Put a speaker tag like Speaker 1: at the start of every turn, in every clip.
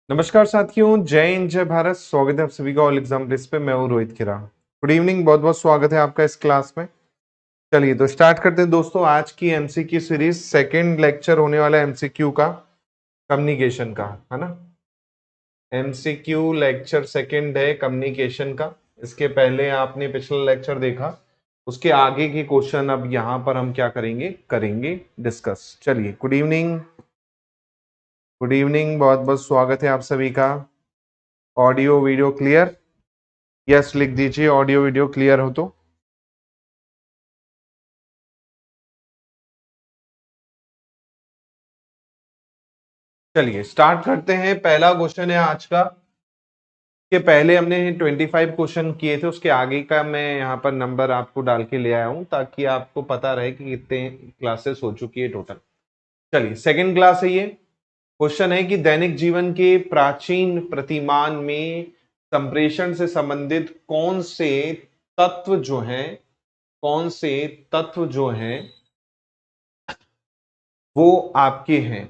Speaker 1: नमस्कार साथियों, जय हिंद जय भारत। स्वागत है आप सभी का ऑल एग्जाम प्रेस पे। मैं हूं रोहित खिरा। गुड इवनिंग, बहुत बहुत स्वागत है आपका इस क्लास में। चलिए तो स्टार्ट करते हैं दोस्तों आज की एमसीक्यू सीरीज। सेकंड लेक्चर होने वाला है एमसीक्यू का, कम्युनिकेशन का, है ना। एमसीक्यू लेक्चर सेकंड है कम्युनिकेशन का। इसके पहले आपने पिछला लेक्चर देखा, उसके आगे के क्वेश्चन अब यहाँ पर हम क्या करेंगे डिस्कस। चलिए, गुड इवनिंग, गुड इवनिंग, बहुत बहुत स्वागत है आप सभी का। Audio video clear? यस लिख दीजिए, ऑडियो वीडियो क्लियर हो तो। चलिए स्टार्ट करते हैं। पहला क्वेश्चन है आज का। के पहले हमने 25 क्वेश्चन किए थे, उसके आगे का मैं यहाँ पर नंबर आपको डाल के ले आया हूँ ताकि आपको पता रहे कि कितने क्लासेस हो चुकी है टोटल। चलिए सेकंड क्लास है ये। क्वेश्चन है कि दैनिक जीवन के प्राचीन प्रतिमान में संप्रेषण से संबंधित कौन से तत्व जो हैं वो आपके हैं।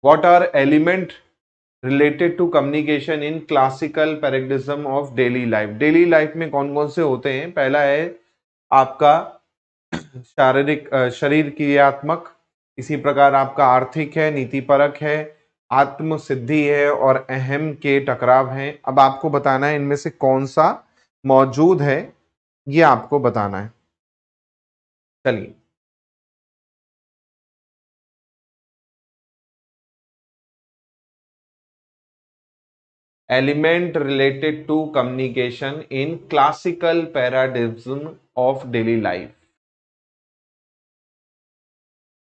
Speaker 1: What are element related to communication in classical paradigm of daily life. Daily life में कौन कौन से होते हैं? पहला है आपका शारीरिक शरीर क्रियात्मक, इसी प्रकार आपका आर्थिक है, नीतिपरक है, आत्म सिद्धि है और अहम के टकराव हैं। अब आपको बताना है इनमें से कौन सा मौजूद है, ये आपको बताना है। चलिए element related to communication in classical paradigm of daily life.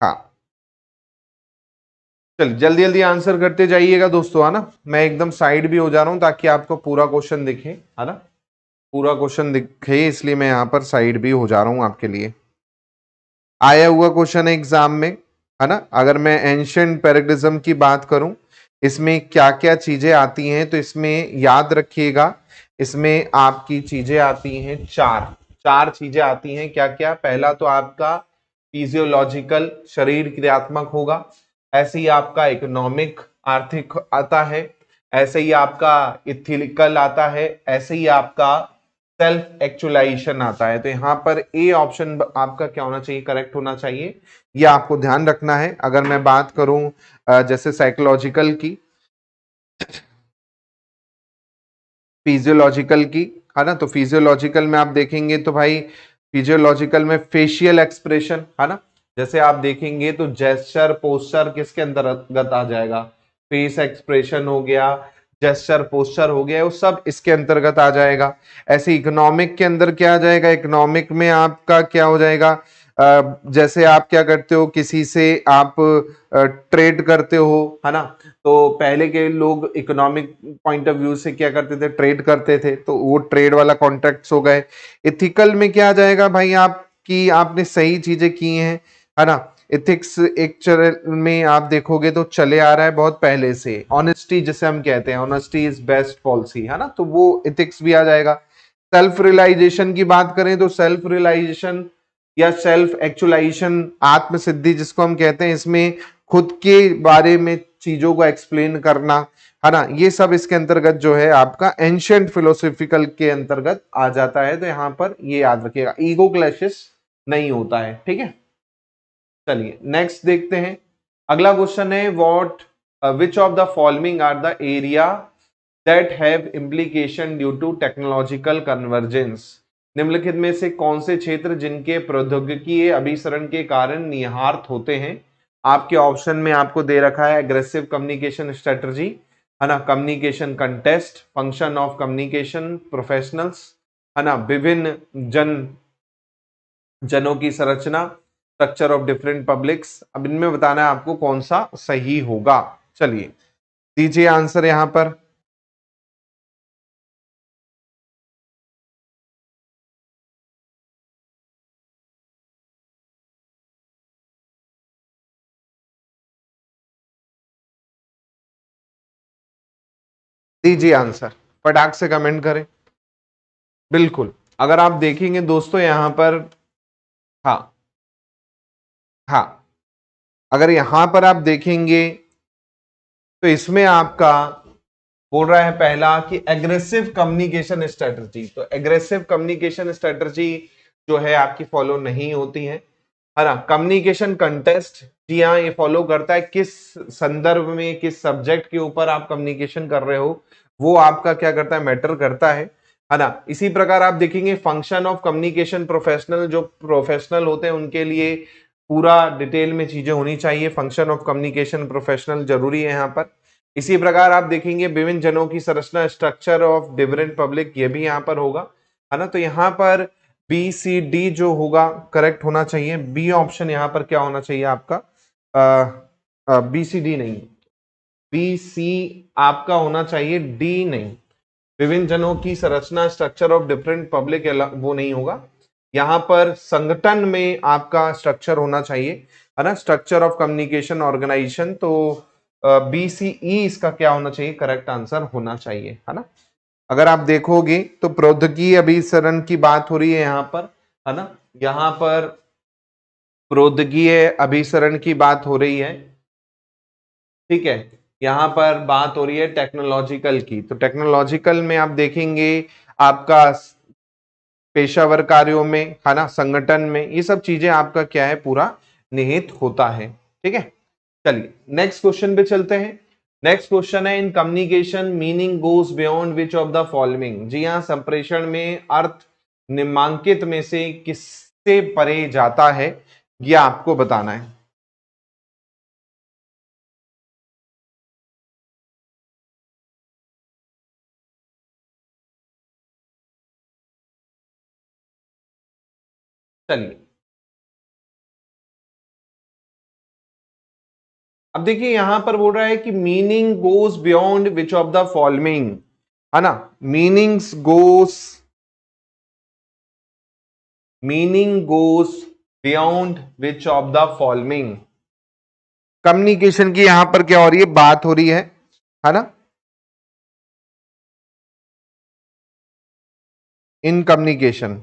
Speaker 1: हाँ, चल जल्दी जल्दी आंसर करते जाइएगा दोस्तों, है ना। मैं एकदम साइड भी हो जा रहा हूं ताकि आपको पूरा क्वेश्चन दिखे, है ना। पूरा क्वेश्चन दिखे इसलिए मैं यहां पर साइड भी हो जा रहा हूं आपके लिए। आया हुआ क्वेश्चन है एग्जाम में, है ना। अगर मैं एंशिएंट पैराडिज्म की बात करूं, इसमें क्या क्या चीजें आती हैं, तो इसमें याद रखिएगा, इसमें आपकी चीजें आती हैं चार। चार चीजें आती हैं। क्या क्या? पहला तो आपका फिजियोलॉजिकल, शरीर क्रियात्मक होगा। ऐसे ही आपका इकोनॉमिक, आर्थिक आता है। ऐसे ही आपका इथिकल आता है। ऐसे ही आपका सेल्फ एक्चुअलाइजेशन आता है। तो यहाँ पर ए ऑप्शन आपका क्या होना चाहिए? करेक्ट होना चाहिए। ये आपको ध्यान रखना है। अगर मैं बात करूं जैसे साइकोलॉजिकल की, फिजियोलॉजिकल की, है ना, तो फिजियोलॉजिकल में आप देखेंगे तो भाई फिजियोलॉजिकल में फेशियल एक्सप्रेशन, है ना। जैसे आप देखेंगे तो जेस्चर पोस्चर किसके अंतर्गत आ जाएगा? फेस एक्सप्रेशन हो गया, जेस्चर पोस्चर हो गया, वो सब इसके अंतर्गत आ जाएगा। ऐसे इकोनॉमिक के अंदर क्या आ जाएगा? इकोनॉमिक में आपका क्या हो जाएगा? जैसे आप क्या करते हो, किसी से आप ट्रेड करते हो, है ना। तो पहले के लोग इकोनॉमिक पॉइंट ऑफ व्यू से क्या करते थे? ट्रेड करते थे, तो वो ट्रेड वाला कॉन्ट्रैक्ट्स हो गए। इथिकल में क्या आ जाएगा भाई? आपकी आपने सही चीजें की हैं, है ना। इथिक्स एक चरण में आप देखोगे तो चले आ रहा है बहुत पहले से। ऑनेस्टी जिसे हम कहते हैं, ऑनेस्टी इज बेस्ट पॉलिसी, है ना, तो वो इथिक्स भी आ जाएगा। सेल्फ रियलाइजेशन की बात करें तो सेल्फ रियलाइजेशन या सेल्फ एक्चुअलाइजेशन, आत्म सिद्धि जिसको हम कहते हैं, इसमें खुद के बारे में चीजों को एक्सप्लेन करना, है ना, ये सब इसके अंतर्गत जो है आपका एंशिएंट फिलोसॉफिकल के अंतर्गत आ जाता है। तो यहां पर ये याद रखिएगा, ईगो क्लैशेस नहीं होता है, ठीक है। चलिए नेक्स्ट देखते हैं। अगला क्वेश्चन है what which of the following are the area that have implication due to technological convergence. निम्नलिखित में से कौन से क्षेत्र जिनके प्रौद्योगिकी अभिसरण के कारण निहितार्थ होते हैं? आपके ऑप्शन में आपको दे रखा है एग्रेसिव कम्युनिकेशन स्ट्रेटजी, है ना, communication contest, function of communication professionals, है ना, विभिन्न जनों की संरचना, स्ट्रक्चर ऑफ डिफरेंट पब्लिक्स। अब इनमें बताना है आपको कौन सा सही होगा। चलिए दीजिए आंसर यहां पर। दीजिए आंसर, फटाक से कमेंट करें। बिल्कुल, अगर आप देखेंगे दोस्तों यहां पर, हाँ हाँ, अगर यहां पर आप देखेंगे तो इसमें आपका बोल रहा है पहला कि एग्रेसिव कम्युनिकेशन स्ट्रेटजी। तो एग्रेसिव कम्युनिकेशन स्ट्रेटजी जो है आपकी फॉलो नहीं होती है ना। कम्युनिकेशन कंटेस्ट, जी हाँ, ये फॉलो करता है किस संदर्भ में, किस सब्जेक्ट के ऊपर आप कम्युनिकेशन कर रहे हो, वो आपका क्या करता है, मैटर करता है ना। इसी प्रकार आप देखेंगे फंक्शन ऑफ कम्युनिकेशन प्रोफेशनल, जो प्रोफेशनल होते हैं उनके लिए पूरा डिटेल में चीजें होनी चाहिए। फंक्शन ऑफ कम्युनिकेशन प्रोफेशनल जरूरी है यहाँ पर। इसी प्रकार आप देखेंगे विभिन्न जनों की संरचना, स्ट्रक्चर ऑफ डिफरेंट पब्लिक, ये भी यहाँ पर होगा, है ना। तो यहाँ पर बी सी डी जो होगा करेक्ट होना चाहिए। बी ऑप्शन यहाँ पर क्या होना चाहिए आपका, बी सी डी नहीं, बी सी आपका होना चाहिए, डी नहीं। विभिन्न जनों की संरचना, स्ट्रक्चर ऑफ डिफरेंट पब्लिक, वो नहीं होगा। यहाँ पर संगठन में आपका स्ट्रक्चर होना चाहिए, है ना, स्ट्रक्चर ऑफ कम्युनिकेशन ऑर्गेनाइजेशन। तो बी सी ई इसका क्या होना चाहिए, करेक्ट आंसर होना चाहिए, है ना। अगर आप देखोगे तो प्रौद्योगिकी अभिसरण की बात हो रही है यहाँ पर, है ना। यहाँ पर प्रौद्योगिकी अभिसरण की बात हो रही है, ठीक है। यहाँ पर बात हो रही है टेक्नोलॉजिकल की। तो टेक्नोलॉजिकल में आप देखेंगे आपका पेशावर कार्यों में, है ना, संगठन में, ये सब चीजें आपका क्या है, पूरा निहित होता है, ठीक है। चलिए नेक्स्ट क्वेश्चन पे चलते हैं। नेक्स्ट क्वेश्चन है, in communication meaning goes beyond which of the following. जी हाँ, संप्रेषण में अर्थ निम्नांकित में से किससे परे जाता है, ये आपको बताना है। चलिए अब देखिए यहां पर बोल रहा है कि meaning goes beyond which of the following, है ना। Meanings goes, meaning goes beyond which of the following. Communication की यहां पर क्या हो रही है, बात हो रही है ना। इन कम्युनिकेशन,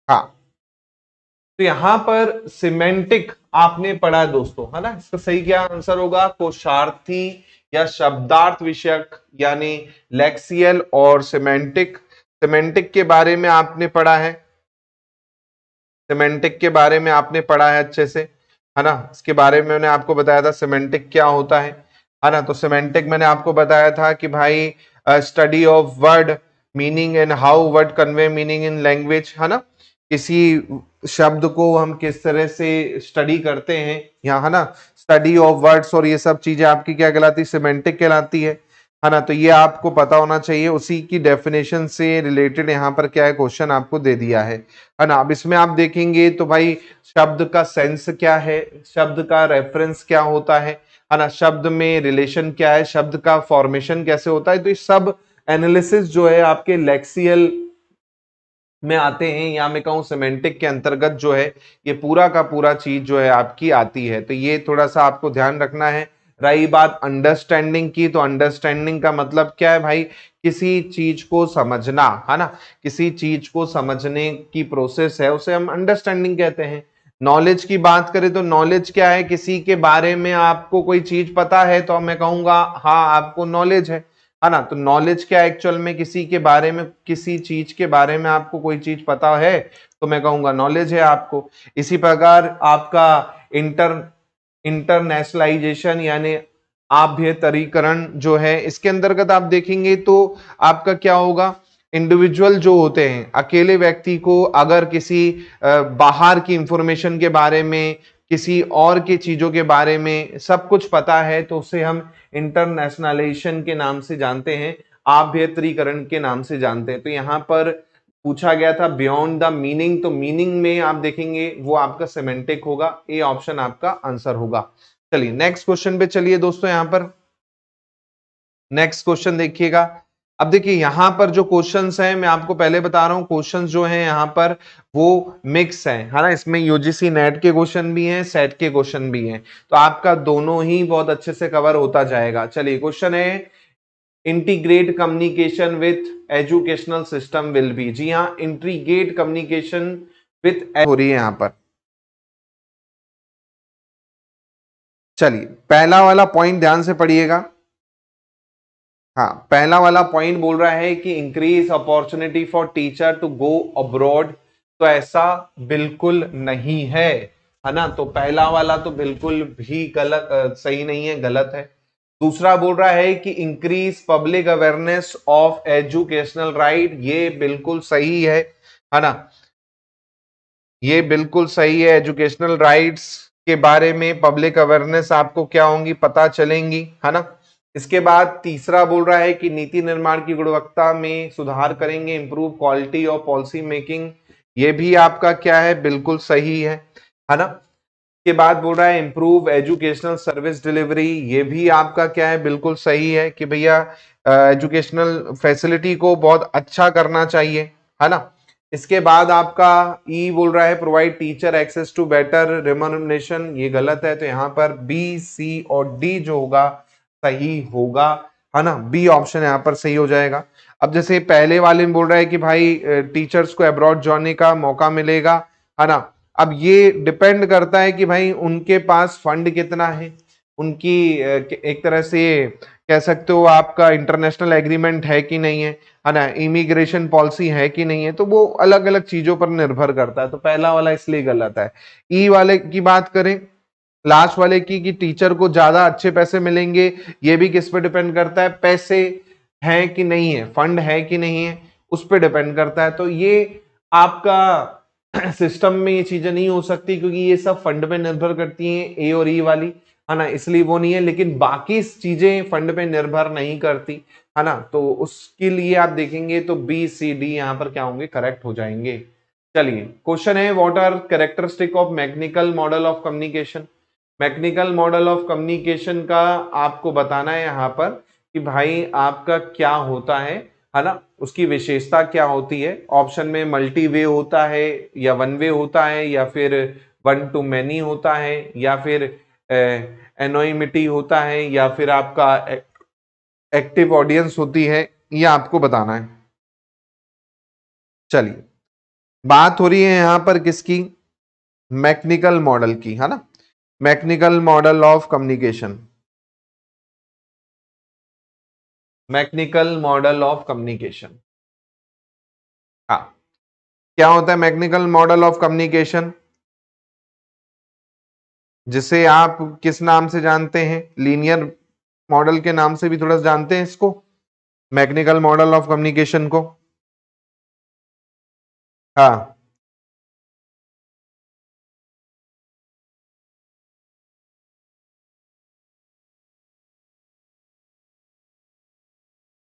Speaker 1: हाँ। तो यहां पर सिमेंटिक आपने पढ़ा है दोस्तों, है ना। इसका सही क्या आंसर होगा, कोशार्थी या शब्दार्थ विषयक, यानी लेक्सियल और सिमेंटिक। सिमेंटिक के बारे में आपने पढ़ा है, सिमेंटिक के बारे में आपने पढ़ा है अच्छे से, है ना। इसके बारे में मैंने आपको बताया था सिमेंटिक क्या होता है ना। तो सिमेंटिक मैंने आपको बताया था कि भाई study of word meaning and how word convey meaning in language, है ना। किसी शब्द को हम किस तरह से स्टडी करते हैं यहाँ, है ना, स्टडी ऑफ वर्ड्स, और ये सब चीजें आपकी क्या कहलाती है, सिमेंटिक कहलाती है ना। तो ये आपको पता होना चाहिए, उसी की डेफिनेशन से रिलेटेड यहाँ पर क्या है, क्वेश्चन आपको दे दिया है ना। अब इसमें आप देखेंगे तो भाई शब्द का सेंस क्या है, शब्द का रेफरेंस क्या होता है ना, शब्द में रिलेशन क्या है, शब्द का फॉर्मेशन कैसे होता है। तो ये सब एनालिसिस जो है आपके लेक्सियल में आते हैं, या मैं कहूँ सिमेंटिक के अंतर्गत जो है ये पूरा का पूरा चीज जो है आपकी आती है। तो ये थोड़ा सा आपको ध्यान रखना है। रही बात अंडरस्टैंडिंग की, तो अंडरस्टैंडिंग का मतलब क्या है भाई, किसी चीज को समझना, है ना। किसी चीज को समझने की प्रोसेस है, उसे हम अंडरस्टैंडिंग कहते हैं। नॉलेज की बात करें तो नॉलेज क्या है, किसी के बारे में आपको कोई चीज पता है तो मैं कहूंगा हाँ आपको नॉलेज है ना। तो नॉलेज क्या एक्चुअल में, किसी के बारे में, किसी चीज के बारे में आपको कोई चीज पता है तो मैं कहूंगा नॉलेज है आपको। इसी प्रकार आपका इंटरनेशनलाइजेशन यानी आभ्यंतरीकरण जो है, इसके अंतर्गत आप देखेंगे तो आपका क्या होगा, इंडिविजुअल जो होते हैं, अकेले व्यक्ति को अगर किसी बाहर की इंफॉर्मेशन के बारे में, किसी और की चीजों के बारे में सब कुछ पता है तो उसे हम इंटरनेशनलाइजेशन के नाम से जानते हैं, आभ्यंतरीकरण के नाम से जानते हैं। तो यहां पर पूछा गया था बियॉन्ड द मीनिंग, तो मीनिंग में आप देखेंगे वो आपका सिमेंटिक होगा, ए ऑप्शन आपका आंसर होगा। चलिए नेक्स्ट क्वेश्चन पे चलिए दोस्तों, यहां पर नेक्स्ट क्वेश्चन देखिएगा। अब देखिए यहां पर जो क्वेश्चंस हैं, मैं आपको पहले बता रहा हूं, क्वेश्चंस जो हैं यहां पर वो मिक्स हैं, है ना। इसमें यूजीसी नेट के क्वेश्चन भी हैं, सेट के क्वेश्चन भी हैं, तो आपका दोनों ही बहुत अच्छे से कवर होता जाएगा। चलिए क्वेश्चन है, integrate communication with educational system will be. जी हाँ, इंटीग्रेट कम्युनिकेशन विथ हो रही है यहां पर, चलिए पहला वाला पॉइंट ध्यान से पढ़िएगा। हाँ, पहला वाला पॉइंट बोल रहा है कि increase opportunity for teacher to go abroad, तो ऐसा बिल्कुल नहीं है ना। तो पहला वाला तो बिल्कुल भी गलत, सही नहीं है, गलत है। दूसरा बोल रहा है कि increase public awareness of educational right, ये बिल्कुल सही है ना, ये बिल्कुल सही है। एजुकेशनल राइट्स के बारे में पब्लिक अवेयरनेस आपको क्या होंगी, पता चलेंगी, है ना। इसके बाद तीसरा बोल रहा है कि नीति निर्माण की गुणवत्ता में सुधार करेंगे, improve quality of policy making, ये भी आपका क्या है, बिल्कुल सही है ना। के बाद बोल रहा है इंप्रूव एजुकेशनल सर्विस डिलीवरी, ये भी आपका क्या है, बिल्कुल सही है कि भैया एजुकेशनल फैसिलिटी को बहुत अच्छा करना चाहिए, है ना। इसके बाद आपका ई बोल रहा है provide teacher access to better remuneration, ये गलत है। तो यहाँ पर बी, सी और डी जो होगा सही होगा, है ना। बी ऑप्शन यहाँ पर सही हो जाएगा। अब जैसे पहले वाले में बोल रहा है कि भाई टीचर्स को अब्रॉड जाने का मौका मिलेगा, है ना। अब ये डिपेंड करता है कि भाई उनके पास फंड कितना है, उनकी एक तरह से कह सकते हो आपका इंटरनेशनल एग्रीमेंट है कि नहीं है ना, इमिग्रेशन पॉलिसी है कि नहीं है, तो वो अलग अलग चीजों पर निर्भर करता है। तो पहला वाला इसलिए गलत है। ई वाले की बात करें, लास्ट वाले की कि टीचर को ज्यादा अच्छे पैसे मिलेंगे, ये भी किस पे डिपेंड करता है, पैसे है कि नहीं है, फंड है कि नहीं है, उस पर डिपेंड करता है। तो ये आपका सिस्टम में ये चीजें नहीं हो सकती, क्योंकि ये सब फंड पे निर्भर करती हैं, ए और ई वाली, है ना, इसलिए वो नहीं है। लेकिन बाकी चीजें फंड पे निर्भर नहीं करती, है ना। तो उसके लिए आप देखेंगे तो बी, सी, डी यहां पर क्या होंगे, करेक्ट हो जाएंगे। चलिए क्वेश्चन है, what are characteristic of mechanical model of communication. Mechanical model of communication का आपको बताना है यहाँ पर कि भाई आपका क्या होता है ना, उसकी विशेषता क्या होती है। ऑप्शन में मल्टी वे होता है, या वन वे होता है, या फिर वन टू मैनी होता है, या फिर एनोइमिटी होता है, या फिर आपका एक्टिव ऑडियंस होती है, ये आपको बताना है। चलिए बात हो रही है यहां पर किसकी, मैकेनिकल मॉडल की, है ना, mechanical model of communication, mechanical model of communication. हाँ, क्या होता है मैकेनिकल मॉडल ऑफ कम्युनिकेशन, जिसे आप किस नाम से जानते हैं, लीनियर मॉडल के नाम से भी थोड़ा जानते हैं इसको, मैकेनिकल मॉडल ऑफ कम्युनिकेशन को। हाँ,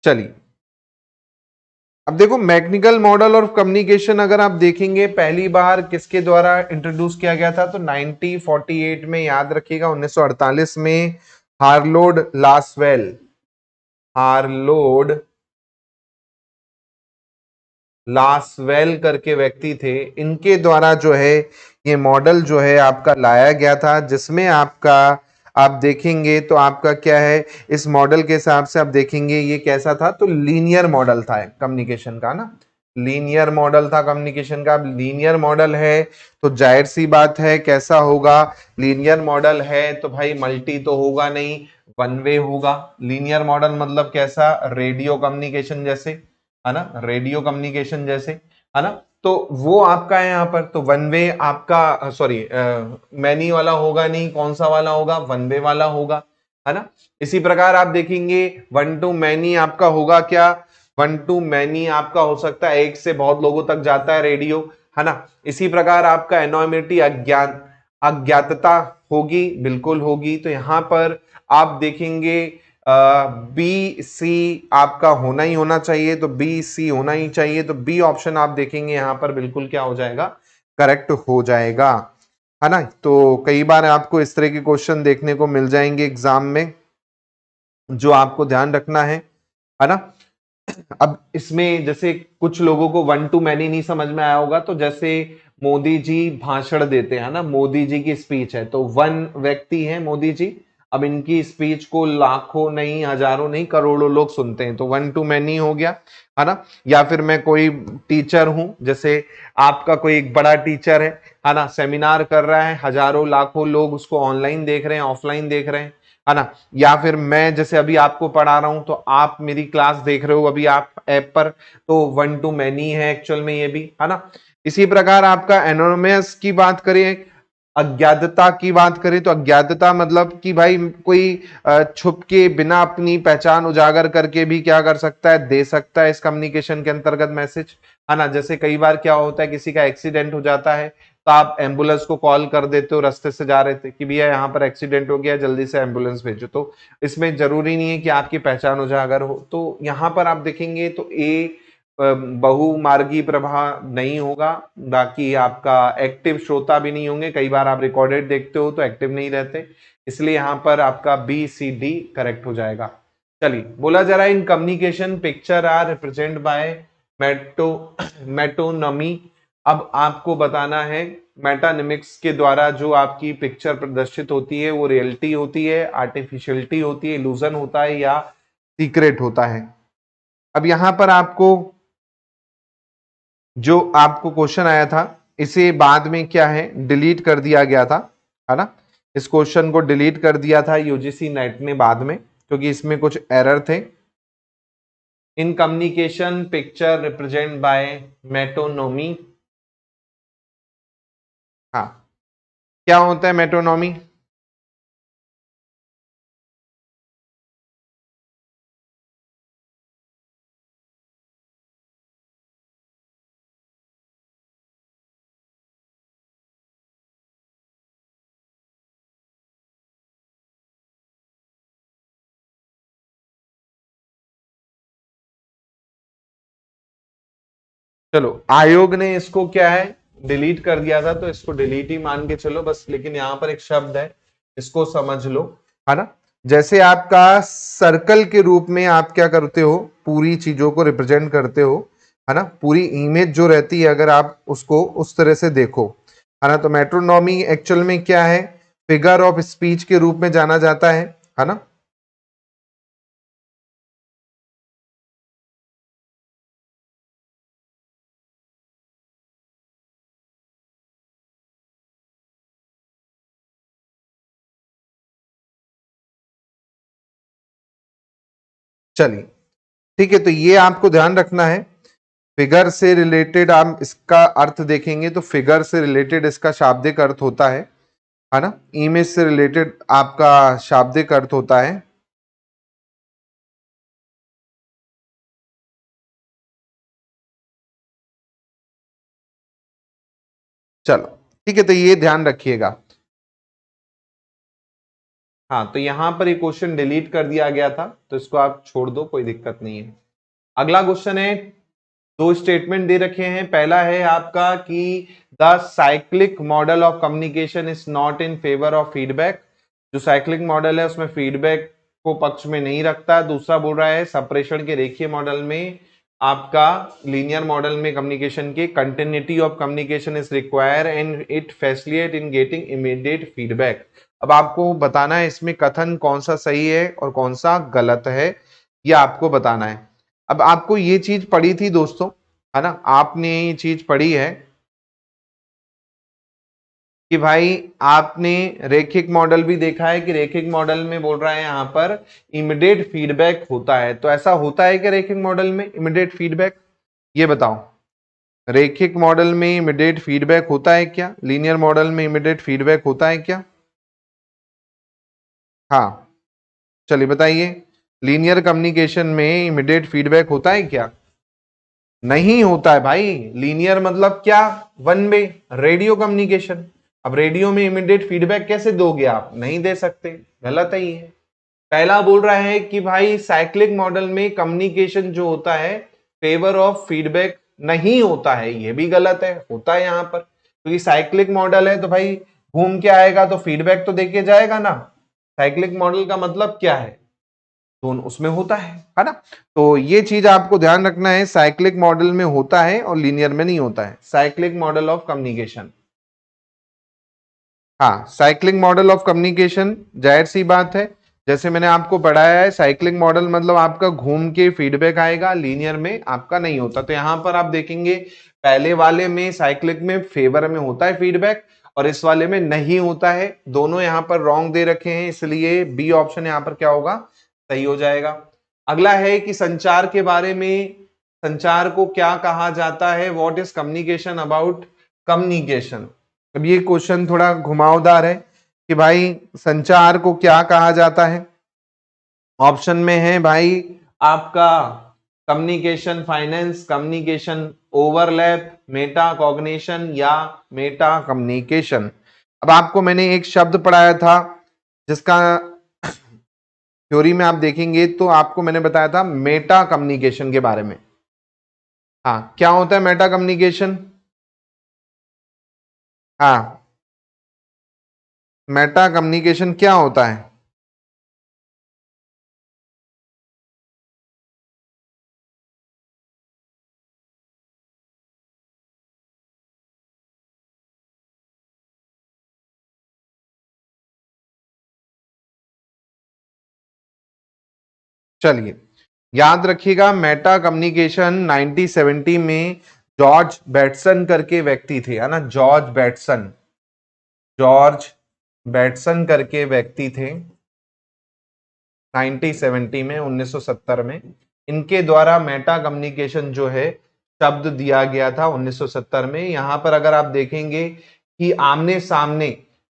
Speaker 1: चलिए अब देखो मैकेनिकल मॉडल ऑफ कम्युनिकेशन अगर आप देखेंगे पहली बार किसके द्वारा इंट्रोड्यूस किया गया था, तो 1948 में, याद रखिएगा 1948 में हार्लोड लासवेल, हार्लोड लासवेल करके व्यक्ति थे, इनके द्वारा जो है ये मॉडल जो है आपका लाया गया था, जिसमें आपका आप देखेंगे तो आपका क्या है, इस मॉडल के हिसाब से आप देखेंगे ये कैसा था, तो लीनियर मॉडल था कम्युनिकेशन का ना, लीनियर मॉडल था कम्युनिकेशन का। लीनियर मॉडल है तो जाहिर सी बात है कैसा होगा, लीनियर मॉडल है तो भाई मल्टी तो होगा नहीं, वन वे होगा। लीनियर मॉडल मतलब कैसा, रेडियो कम्युनिकेशन जैसे, है ना, रेडियो कम्युनिकेशन जैसे, है ना। तो वो आपका है यहाँ पर, तो वन वे आपका, सॉरी मैनी वाला होगा नहीं, कौन सा वाला होगा, वन वे वाला होगा, है ना। इसी प्रकार आप देखेंगे वन टू मैनी आपका होगा क्या, वन टू मैनी आपका हो सकता है एक से बहुत लोगों तक जाता है रेडियो, है ना। इसी प्रकार आपका एनोनिमिटी, अज्ञान, अज्ञातता होगी, बिल्कुल होगी। तो यहां पर आप देखेंगे बी, सी आपका होना ही होना चाहिए, तो बी, सी होना ही चाहिए, तो बी ऑप्शन आप देखेंगे यहां पर बिल्कुल क्या हो जाएगा, करेक्ट हो जाएगा, है ना। तो कई बार आपको इस तरह के क्वेश्चन देखने को मिल जाएंगे एग्जाम में, जो आपको ध्यान रखना है ना। अब इसमें जैसे कुछ लोगों को वन टू मैनी नहीं समझ में आया होगा, तो जैसे मोदी जी भाषण देते हैं ना, मोदी जी की स्पीच है, तो वन व्यक्ति है मोदी जी, अब इनकी स्पीच को लाखों नहीं, हजारों नहीं, करोड़ों लोग सुनते हैं, तो वन टू मैनी हो गया, है ना। या फिर मैं कोई टीचर हूं, जैसे आपका कोई एक बड़ा टीचर है ना, सेमिनार कर रहा है, हजारों लाखों लोग उसको ऑनलाइन देख रहे हैं, ऑफलाइन देख रहे हैं, है ना। या फिर मैं जैसे अभी आपको पढ़ा रहा हूं, तो आप मेरी क्लास देख रहे हो अभी आप ऐप पर, तो वन टू मैनी है एक्चुअल में ये भी, है ना। इसी प्रकार आपका एनोनिमस की बात करें, अज्ञातता की बात करें, तो अज्ञातता मतलब कि भाई कोई छुप के बिना अपनी पहचान उजागर करके भी क्या कर सकता है, दे सकता है इस कम्युनिकेशन के अंतर्गत मैसेज, है ना। जैसे कई बार क्या होता है, किसी का एक्सीडेंट हो जाता है, तो आप एम्बुलेंस को कॉल कर देते हो, रास्ते से जा रहे थे कि भैया यहाँ पर एक्सीडेंट हो गया, जल्दी से एम्बुलेंस भेजो, तो इसमें जरूरी नहीं है कि आपकी पहचान उजागर हो। तो यहाँ पर आप देखेंगे तो ए बहुमार्गी प्रवाह नहीं होगा, बाकी आपका एक्टिव श्रोता भी नहीं होंगे, कई बार आप रिकॉर्डेड देखते हो तो एक्टिव नहीं रहते, इसलिए यहां पर आपका बी सी डी करेक्ट हो जाएगा। चलिए, बोला जा रहा है in communication picture are represent by metonymy. अब आपको बताना है मेटानिमिक्स के द्वारा जो आपकी पिक्चर प्रदर्शित होती है वो रियलिटी होती है, आर्टिफिशियलिटी होती है, इल्यूजन होता है या सीक्रेट होता है। अब यहां पर आपको जो आपको क्वेश्चन आया था, इसे बाद में क्या है डिलीट कर दिया गया था, है ना। इस क्वेश्चन को डिलीट कर दिया था यूजीसी नेट ने बाद में, क्योंकि इसमें कुछ एरर थे। इन communication picture represent by metonymy. हाँ, क्या होता है मेटोनोमी? चलो, आयोग ने इसको क्या है डिलीट कर दिया था, तो इसको डिलीट ही मान के चलो बस, लेकिन यहां पर एक शब्द है, इसको समझ लो, है ना। जैसे आपका सर्कल के रूप में आप क्या करते हो, पूरी चीजों को रिप्रेजेंट करते हो, है ना, पूरी इमेज जो रहती है, अगर आप उसको उस तरह से देखो, है ना, तो मेट्रोनॉमी एक्चुअल में क्या है, फिगर ऑफ स्पीच के रूप में जाना जाता है ना। चलिए, ठीक है, तो ये आपको ध्यान रखना है। फिगर से रिलेटेड आप इसका अर्थ देखेंगे तो फिगर से रिलेटेड इसका शाब्दिक अर्थ होता है ना। इमेज से रिलेटेड आपका शाब्दिक अर्थ होता है। चलो, ठीक है, तो ये ध्यान रखिएगा। हाँ, तो यहां पर ये क्वेश्चन डिलीट कर दिया गया था, तो इसको आप छोड़ दो, कोई दिक्कत नहीं है। अगला क्वेश्चन है, दो स्टेटमेंट दे रखे हैं। पहला है आपका कि the cyclic model of communication is not in favour of feedback. जो साइक्लिक मॉडल है उसमें फीडबैक को पक्ष में नहीं रखता। दूसरा बोल रहा है सप्रेषण के रेखीय मॉडल में आपका लीनियर मॉडल में कम्युनिकेशन के continuity of communication is require and it facilitate in getting immediate feedback. अब आपको बताना है इसमें कथन कौन सा सही है और कौन सा गलत है, यह आपको बताना है। अब आपको ये चीज पढ़ी थी दोस्तों, है ना, आपने ये चीज पढ़ी है कि भाई आपने रेखिक मॉडल भी देखा है कि रेखिक मॉडल में बोल रहा है यहां पर इमीडिएट फीडबैक होता है। तो ऐसा होता है कि रेखिक मॉडल में इमीडिएट फीडबैक, ये बताओ, रेखिक मॉडल में इमीडिएट फीडबैक होता है क्या, लीनियर मॉडल में इमीडिएट फीडबैक होता है क्या? हाँ, चलिए बताइए, लीनियर कम्युनिकेशन में इमीडिएट फीडबैक होता है क्या? नहीं होता है भाई। लीनियर मतलब क्या, वन वे रेडियो कम्युनिकेशन। अब रेडियो में इमीडिएट फीडबैक कैसे दोगे आप, नहीं दे सकते, गलत है ये। पहला बोल रहा है कि भाई साइक्लिक मॉडल में कम्युनिकेशन जो होता है फेवर ऑफ फीडबैक नहीं होता है, ये भी गलत है, होता है यहां पर, क्योंकि साइक्लिक मॉडल है तो भाई घूम के आएगा तो फीडबैक तो देके जाएगा ना। साइक्लिक मॉडल का मतलब क्या है, दोनों उसमें होता है ना। तो ये चीज आपको ध्यान रखना है, साइक्लिक मॉडल में होता है और लीनियर में नहीं होता है, साइक्लिक मॉडल ऑफ कम्युनिकेशन। हाँ, साइक्लिक मॉडल ऑफ कम्युनिकेशन, जाहिर सी बात है, जैसे मैंने आपको पढ़ाया है, साइक्लिक मॉडल मतलब आपका घूम के फीडबैक आएगा, लीनियर में आपका नहीं होता। तो यहां पर आप देखेंगे पहले वाले में साइक्लिक में फेवर में होता है फीडबैक, और इस वाले में नहीं होता है। दोनों यहां पर रॉन्ग दे रखे हैं, इसलिए बी ऑप्शन यहां पर क्या होगा, सही हो जाएगा। अगला है कि संचार के बारे में, संचार को क्या कहा जाता है, what is communication about communication. अब ये क्वेश्चन थोड़ा घुमावदार है कि भाई संचार को क्या कहा जाता है। ऑप्शन में है भाई आपका communication finance, communication overlap, Meta cognition या मेटा कम्युनिकेशन। अब आपको मैंने एक शब्द पढ़ाया था जिसका थ्योरी में आप देखेंगे तो आपको मैंने बताया था मेटा कम्युनिकेशन के बारे में। हाँ, क्या होता है मेटा कम्युनिकेशन? हाँ, मेटा कम्युनिकेशन क्या होता है? चलिए याद रखिएगा, मेटा कम्युनिकेशन 1970 में जॉर्ज बैटसन करके व्यक्ति थे, है ना, जॉर्ज बैटसन, जॉर्ज बैटसन करके व्यक्ति थे 1970 में, 1970 में इनके द्वारा मेटा कम्युनिकेशन जो है शब्द दिया गया था 1970 में। यहां पर अगर आप देखेंगे कि आमने सामने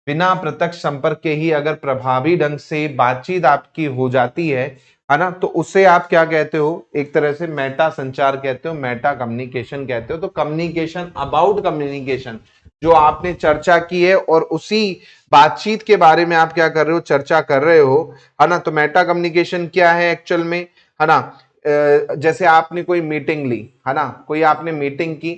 Speaker 1: बिना प्रत्यक्ष संपर्क के ही अगर प्रभावी ढंग से बातचीत आपकी हो जाती है ना, तो उसे आप क्या कहते हो, एक तरह से मेटा संचार कहते हो, मेटा कम्युनिकेशन कहते हो। तो कम्युनिकेशन अबाउट कम्युनिकेशन जो आपने चर्चा की है और उसी बातचीत के बारे में आप क्या कर रहे हो, चर्चा कर रहे हो, है ना। तो मेटा कम्युनिकेशन क्या है एक्चुअल में, है ना, जैसे आपने कोई मीटिंग ली, है ना, कोई आपने मीटिंग की,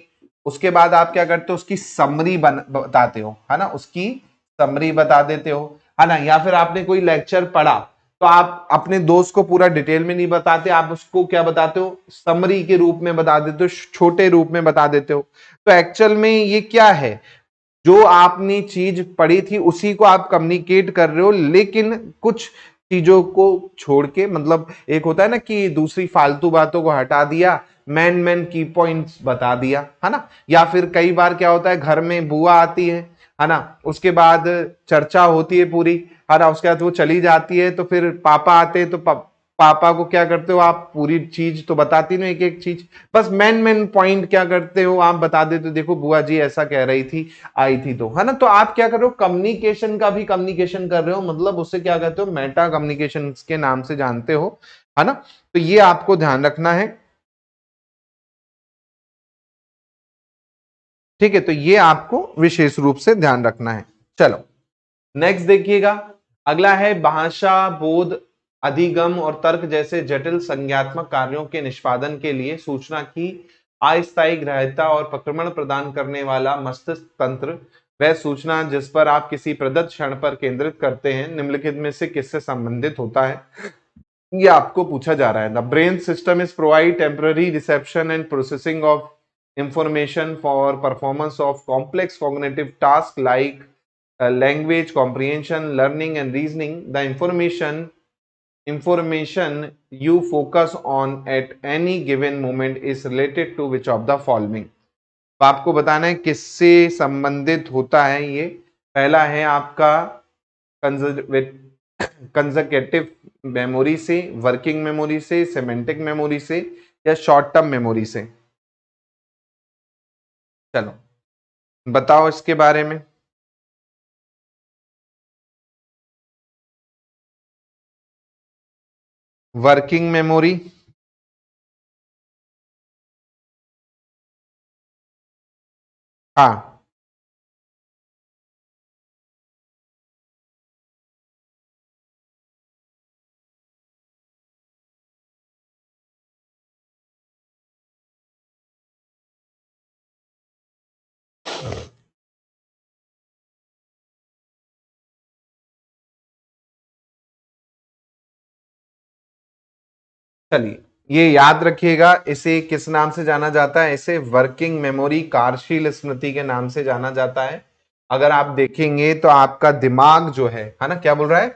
Speaker 1: उसके बाद आप क्या करते हो, उसकी समरी बताते हो, है ना, उसकी समरी बता देते हो, है ना। या फिर आपने कोई लेक्चर पढ़ा तो आप अपने दोस्त को पूरा डिटेल में नहीं बताते, आप उसको क्या बताते हो, समरी के रूप में बता देते हो, छोटे रूप में बता देते हो। तो एक्चुअल में ये क्या है, जो आपने चीज पढ़ी थी उसी को आप कम्युनिकेट कर रहे हो, लेकिन कुछ चीजों को छोड़ के, मतलब एक होता है ना कि दूसरी फालतू बातों को हटा दिया, मैन मैन की पॉइंट्स बता दिया, है ना। या फिर कई बार क्या होता है, घर में बुआ आती है ना, उसके बाद चर्चा होती है पूरी, है ना, उसके बाद वो चली जाती है, तो फिर पापा आते हैं, तो पापा को क्या करते हो आप, पूरी चीज तो बताती नहीं, एक एक चीज, बस मेन मेन पॉइंट क्या करते हो आप बता देते हो, देखो बुआ जी ऐसा कह रही थी, आई थी, तो है ना। तो आप क्या कर रहे हो, कम्युनिकेशन का भी कम्युनिकेशन कर रहे हो, मतलब उससे क्या कहते हो, मेटा कम्युनिकेशन के नाम से जानते हो, है ना। तो ये आपको ध्यान रखना है, ठीक है। तो ये आपको विशेष रूप से ध्यान रखना है। चलो नेक्स्ट देखिएगा, अगला है भाषा बोध, अधिगम और तर्क जैसे जटिल संज्ञात्मक कार्यों के निष्पादन के लिए सूचना की अस्थायी ग्राह्यता और प्रक्रमण प्रदान करने वाला मस्तिष्क तंत्र, वह सूचना जिस पर आप किसी प्रदत्त क्षण पर केंद्रित करते हैं, निम्नलिखित में से किससे संबंधित होता है, ये आपको पूछा जा रहा है। The brain system is provide temporary reception and processing of information for performance of complex cognitive task like language comprehension, learning and reasoning. The information you focus on at any given moment is related to which of the following. तो आपको बताना है किससे संबंधित होता है ये। पहला है आपका कंजर्वेटिव मेमोरी से, वर्किंग मेमोरी से, सेमेंटिक मेमोरी से या शॉर्ट टर्म मेमोरी से। चलो बताओ इसके बारे में। वर्किंग मेमोरी, हाँ, चलिए ये याद रखिएगा, इसे किस नाम से जाना जाता है, इसे वर्किंग मेमोरी, कार्यशील स्मृति के नाम से जाना जाता है। अगर आप देखेंगे तो आपका दिमाग जो है ना, क्या बोल रहा है,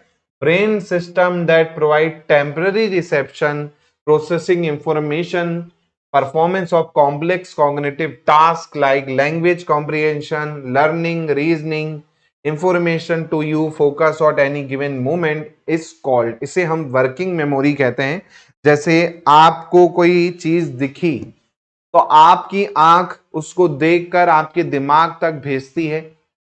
Speaker 1: brain system that provide temporary reception, processing information, performance of complex cognitive task like language comprehension, learning, reasoning, information to you focus on any given moment is called, इसे हम वर्किंग मेमोरी कहते हैं। जैसे आपको कोई चीज दिखी तो आपकी आंख उसको देखकर आपके दिमाग तक भेजती है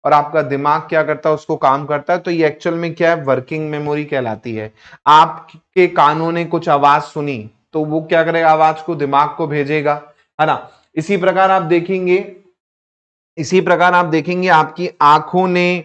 Speaker 1: और आपका दिमाग क्या करता है, उसको काम करता है। तो ये एक्चुअल में क्या है, वर्किंग मेमोरी कहलाती है। आपके कानों ने कुछ आवाज सुनी तो वो क्या करेगा, आवाज को दिमाग को भेजेगा, है ना। इसी प्रकार आप देखेंगे, आपकी आंखों ने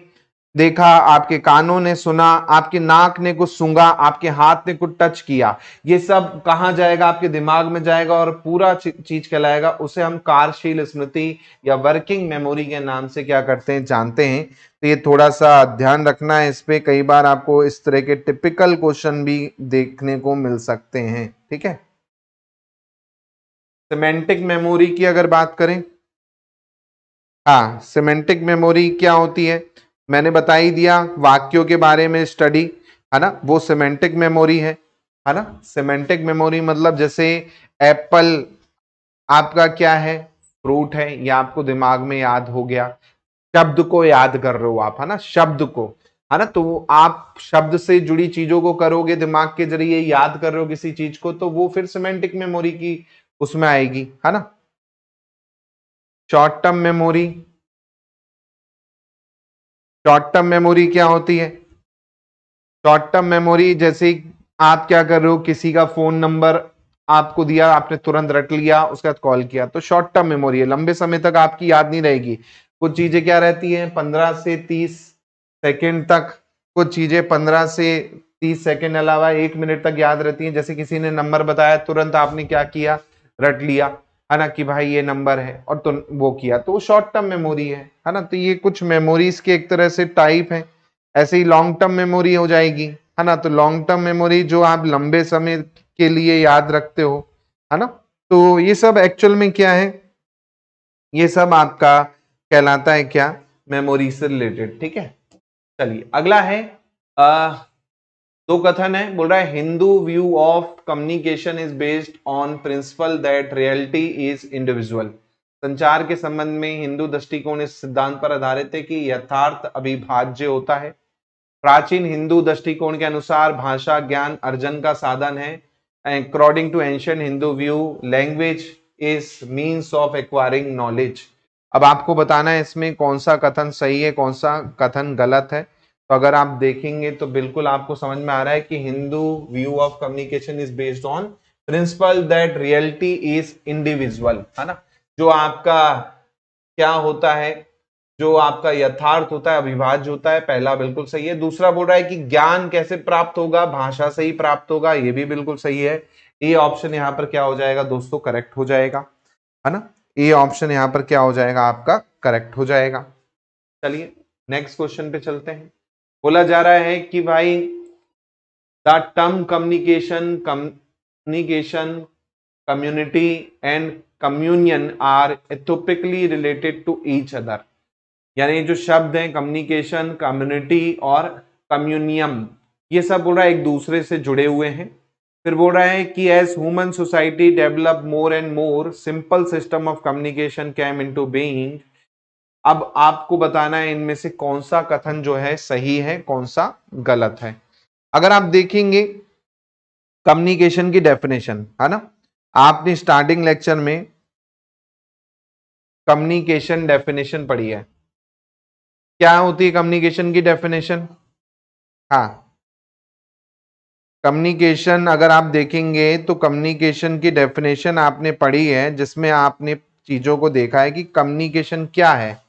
Speaker 1: देखा, आपके कानों ने सुना, आपके नाक ने कुछ सूंघा, आपके हाथ ने कुछ टच किया, ये सब कहां जाएगा, आपके दिमाग में जाएगा और पूरा चीज कहलाएगा। उसे हम कार्यशील स्मृति या वर्किंग मेमोरी के नाम से क्या करते हैं, जानते हैं। तो ये थोड़ा सा ध्यान रखना है इस पे, कई बार आपको इस तरह के टिपिकल क्वेश्चन भी देखने को मिल सकते हैं, ठीक है। सिमेंटिक मेमोरी की अगर बात करें, हाँ, सिमेंटिक मेमोरी क्या होती है, मैंने बता ही दिया, वाक्यों के बारे में स्टडी, है ना, वो सिमेंटिक मेमोरी है ना। सिमेंटिक मेमोरी मतलब जैसे एप्पल आपका क्या है, फ्रूट है, या आपको दिमाग में याद हो गया, शब्द को याद कर रहे हो आप, है ना, शब्द को, है ना, तो आप शब्द से जुड़ी चीजों को करोगे, दिमाग के जरिए याद कर रहे हो किसी चीज को, तो वो फिर सिमेंटिक मेमोरी की उसमें आएगी, है ना। Short term memory, short term memory क्या होती है, शॉर्ट टर्म मेमोरी जैसे आप क्या कर रहे हो, किसी का फोन नंबर आपको दिया, आपने तुरंत रट लिया, उसके बाद कॉल किया, तो शॉर्ट टर्म मेमोरी है, लंबे समय तक आपकी याद नहीं रहेगी। कुछ चीजें क्या रहती हैं, 15 से 30 सेकेंड तक, कुछ चीजें 15 से 30 सेकेंड अलावा 1 मिनट तक याद रहती हैं। जैसे किसी ने नंबर बताया, तुरंत आपने क्या किया, रट लिया, है ना, कि भाई ये नंबर है, और तो वो किया, तो वो शॉर्ट टर्म मेमोरी है ना। तो ये कुछ मेमोरीज के एक तरह से टाइप है। ऐसे ही लॉन्ग टर्म मेमोरी हो जाएगी, है ना। तो लॉन्ग टर्म मेमोरी जो आप लंबे समय के लिए याद रखते हो, है ना। तो ये सब एक्चुअल में क्या है, ये सब आपका कहलाता है क्या, मेमोरी से रिलेटेड, ठीक है। चलिए अगला है, दो कथन है, बोल रहा है Hindu view of communication is based on principal that reality is individual. संचार के संबंध में हिंदू दृष्टिकोण इस सिद्धांत पर आधारित है कि यथार्थ अविभाज्य होता है। प्राचीन हिंदू दृष्टिकोण के अनुसार भाषा ज्ञान अर्जन का साधन है। According to ancient Hindu view, language is means of acquiring knowledge. अब आपको बताना है इसमें कौन सा कथन सही है, कौन सा कथन गलत है। तो अगर आप देखेंगे तो बिल्कुल आपको समझ में आ रहा है कि Hindu view of communication is based on principal that reality is individual, है ना। जो आपका क्या होता है, जो आपका यथार्थ होता है, अविभाज्य होता है, पहला बिल्कुल सही है। दूसरा बोल रहा है कि ज्ञान कैसे प्राप्त होगा, भाषा से ही प्राप्त होगा, ये भी बिल्कुल सही है। ये ऑप्शन यहाँ पर क्या हो जाएगा दोस्तों, करेक्ट हो जाएगा, है ना। ये ऑप्शन यहाँ पर क्या हो जाएगा आपका, करेक्ट हो जाएगा। चलिए नेक्स्ट क्वेश्चन पे चलते हैं। बोला जा रहा है कि भाई the term communication, community and communion are etymologically related to each other. यानी जो शब्द हैं कम्युनिकेशन, कम्युनिटी और कम्युनियम, ये सब बोल रहा है एक दूसरे से जुड़े हुए हैं। फिर बोल रहा है कि as human society develop more and more simple system of communication came into being. अब आपको बताना है इनमें से कौन सा कथन जो है सही है, कौन सा गलत है। अगर आप देखेंगे कम्युनिकेशन की डेफिनेशन, है ना, आपने स्टार्टिंग लेक्चर में कम्युनिकेशन डेफिनेशन पढ़ी है। क्या होती है कम्युनिकेशन की डेफिनेशन, हाँ, कम्युनिकेशन अगर आप देखेंगे तो कम्युनिकेशन की डेफिनेशन आपने पढ़ी है, जिसमें आपने चीजों को देखा है कि कम्युनिकेशन क्या है।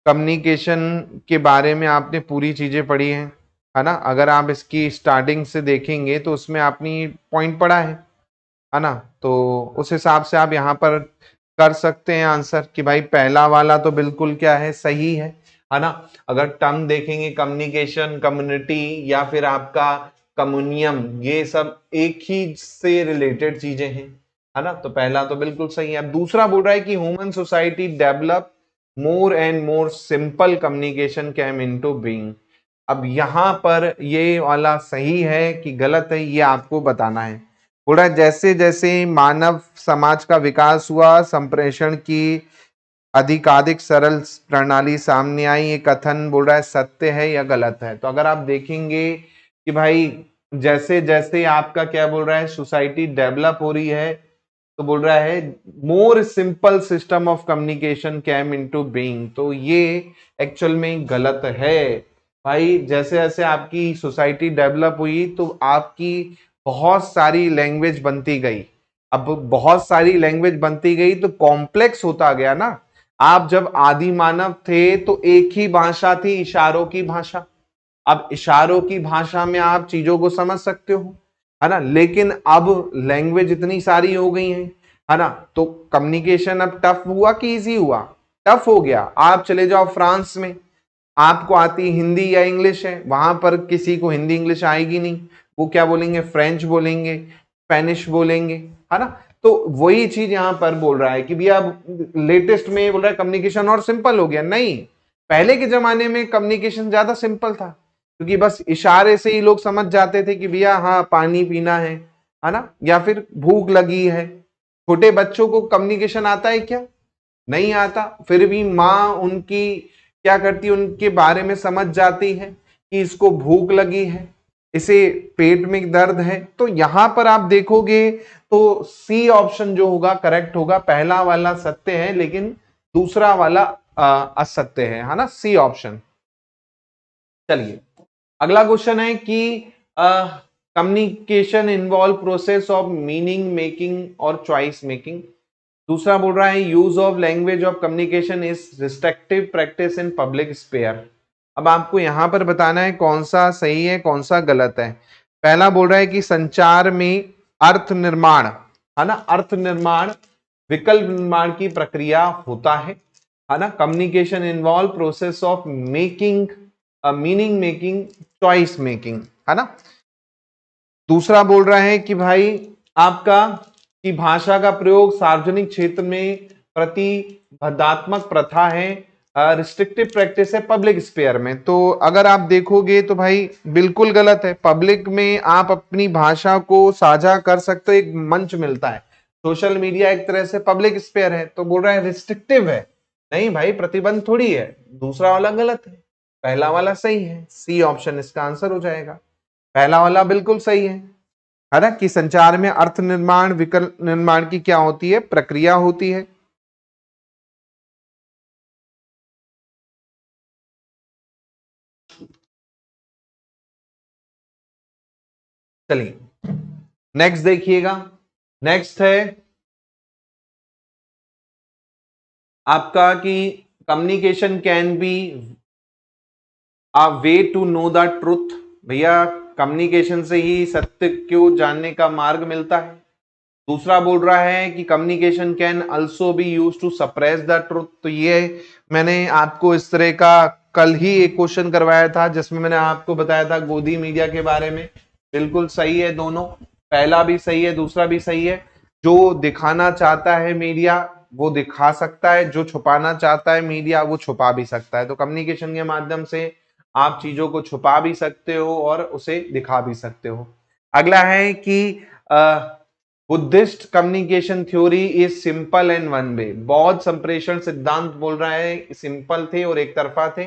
Speaker 1: कम्युनिकेशन के बारे में आपने पूरी चीजें पढ़ी हैं, है ना। अगर आप इसकी स्टार्टिंग से देखेंगे तो उसमें आपने पॉइंट पढ़ा है ना। तो उस हिसाब से आप यहाँ पर कर सकते हैं आंसर कि भाई पहला वाला तो बिल्कुल क्या है, सही है ना। अगर टर्म देखेंगे कम्युनिकेशन, कम्युनिटी या फिर आपका कम्युनियम, ये सब एक ही से रिलेटेड चीजें हैं, है ना। तो पहला तो बिल्कुल सही है। अब दूसरा बोल रहा है कि human society develop more and more simple communication came into being। अब यहां पर ये वाला सही है कि गलत है, ये आपको बताना है। बोल रहा है जैसे जैसे मानव समाज का विकास हुआ, संप्रेषण की अधिकाधिक सरल प्रणाली सामने आई। ये कथन बोल रहा है सत्य है या गलत है। तो अगर आप देखेंगे कि भाई जैसे जैसे आपका क्या बोल रहा है, सोसाइटी डेवलप हो रही है, तो बोल रहा है more simple system of communication came into being. तो ये एक्चुअल में गलत है भाई। जैसे जैसे आपकी सोसाइटी डेवलप हुई तो आपकी बहुत सारी लैंग्वेज बनती गई। अब बहुत सारी लैंग्वेज बनती गई तो कॉम्प्लेक्स होता गया ना। आप जब आदि मानव थे तो एक ही भाषा थी, इशारों की भाषा। अब इशारों की भाषा में आप चीजों को समझ सकते हो, है ना। लेकिन अब लैंग्वेज इतनी सारी हो गई हैं, है ना। तो कम्युनिकेशन अब टफ हुआ कि इजी हुआ? टफ हो गया। आप चले जाओ फ्रांस में, आपको आती हिंदी या इंग्लिश है, वहां पर किसी को हिंदी इंग्लिश आएगी नहीं। वो क्या बोलेंगे? फ्रेंच बोलेंगे, स्पेनिश बोलेंगे, है ना। तो वही चीज यहां पर बोल रहा है कि भैया लेटेस्ट में बोल रहा है कम्युनिकेशन और सिंपल हो गया। नहीं, पहले के जमाने में कम्युनिकेशन ज्यादा सिंपल था, क्योंकि बस इशारे से ही लोग समझ जाते थे कि भैया हाँ पानी पीना है ना, या फिर भूख लगी है। छोटे बच्चों को कम्युनिकेशन आता है क्या? नहीं आता। फिर भी माँ उनकी क्या करती है, उनके बारे में समझ जाती है कि इसको भूख लगी है, इसे पेट में दर्द है। तो यहां पर आप देखोगे तो सी ऑप्शन जो होगा करेक्ट होगा। पहला वाला सत्य है लेकिन दूसरा वाला असत्य है ना, सी ऑप्शन। चलिए अगला क्वेश्चन है कि communication involve process of meaning making और चॉइस मेकिंग। दूसरा बोल रहा है use of language of communication is restrictive practice in public sphere. अब आपको यहां पर बताना है कौन सा सही है कौन सा गलत है। पहला बोल रहा है कि संचार में अर्थ निर्माण, है ना, अर्थ निर्माण विकल्प निर्माण की प्रक्रिया होता है ना। Communication involve process of making meaning making choice making, है ना। दूसरा बोल रहा है कि भाई आपका कि भाषा का प्रयोग सार्वजनिक क्षेत्र में प्रतिबद्धात्मक प्रथा है, रिस्ट्रिक्टिव प्रैक्टिस है पब्लिक स्पेयर में। तो अगर आप देखोगे तो भाई बिल्कुल गलत है। पब्लिक में आप अपनी भाषा को साझा कर सकते हो, एक मंच मिलता है। सोशल मीडिया एक तरह से पब्लिक स्पेयर है, तो बोल रहा है रिस्ट्रिक्टिव है। नहीं भाई, प्रतिबंध थोड़ी है। दूसरा वाला गलत है, पहला वाला सही है। सी ऑप्शन इसका आंसर हो जाएगा। पहला वाला बिल्कुल सही है ना, कि संचार में अर्थ निर्माण विकल्प निर्माण की क्या होती है, प्रक्रिया होती है। चलिए नेक्स्ट देखिएगा। नेक्स्ट है आपका कि communication can be a way to know the truth. भैया कम्युनिकेशन से ही सत्य को जानने का मार्ग मिलता है। दूसरा बोल रहा है कि communication can also be use to suppress the truth. तो ये मैंने आपको इस तरह का कल ही एक क्वेश्चन करवाया था जिसमें मैंने आपको बताया था गोदी मीडिया के बारे में। बिल्कुल सही है दोनों, पहला भी सही है दूसरा भी सही है। जो दिखाना चाहता है मीडिया वो दिखा सकता है, जो छुपाना चाहता है मीडिया वो छुपा भी सकता है। तो कम्युनिकेशन के माध्यम से आप चीजों को छुपा भी सकते हो और उसे दिखा भी सकते हो। अगला है कि Buddhist communication theory is simple and one way. बौद्ध संप्रेषण सिद्धांत बोल रहा है सिंपल थे और एक तरफा थे।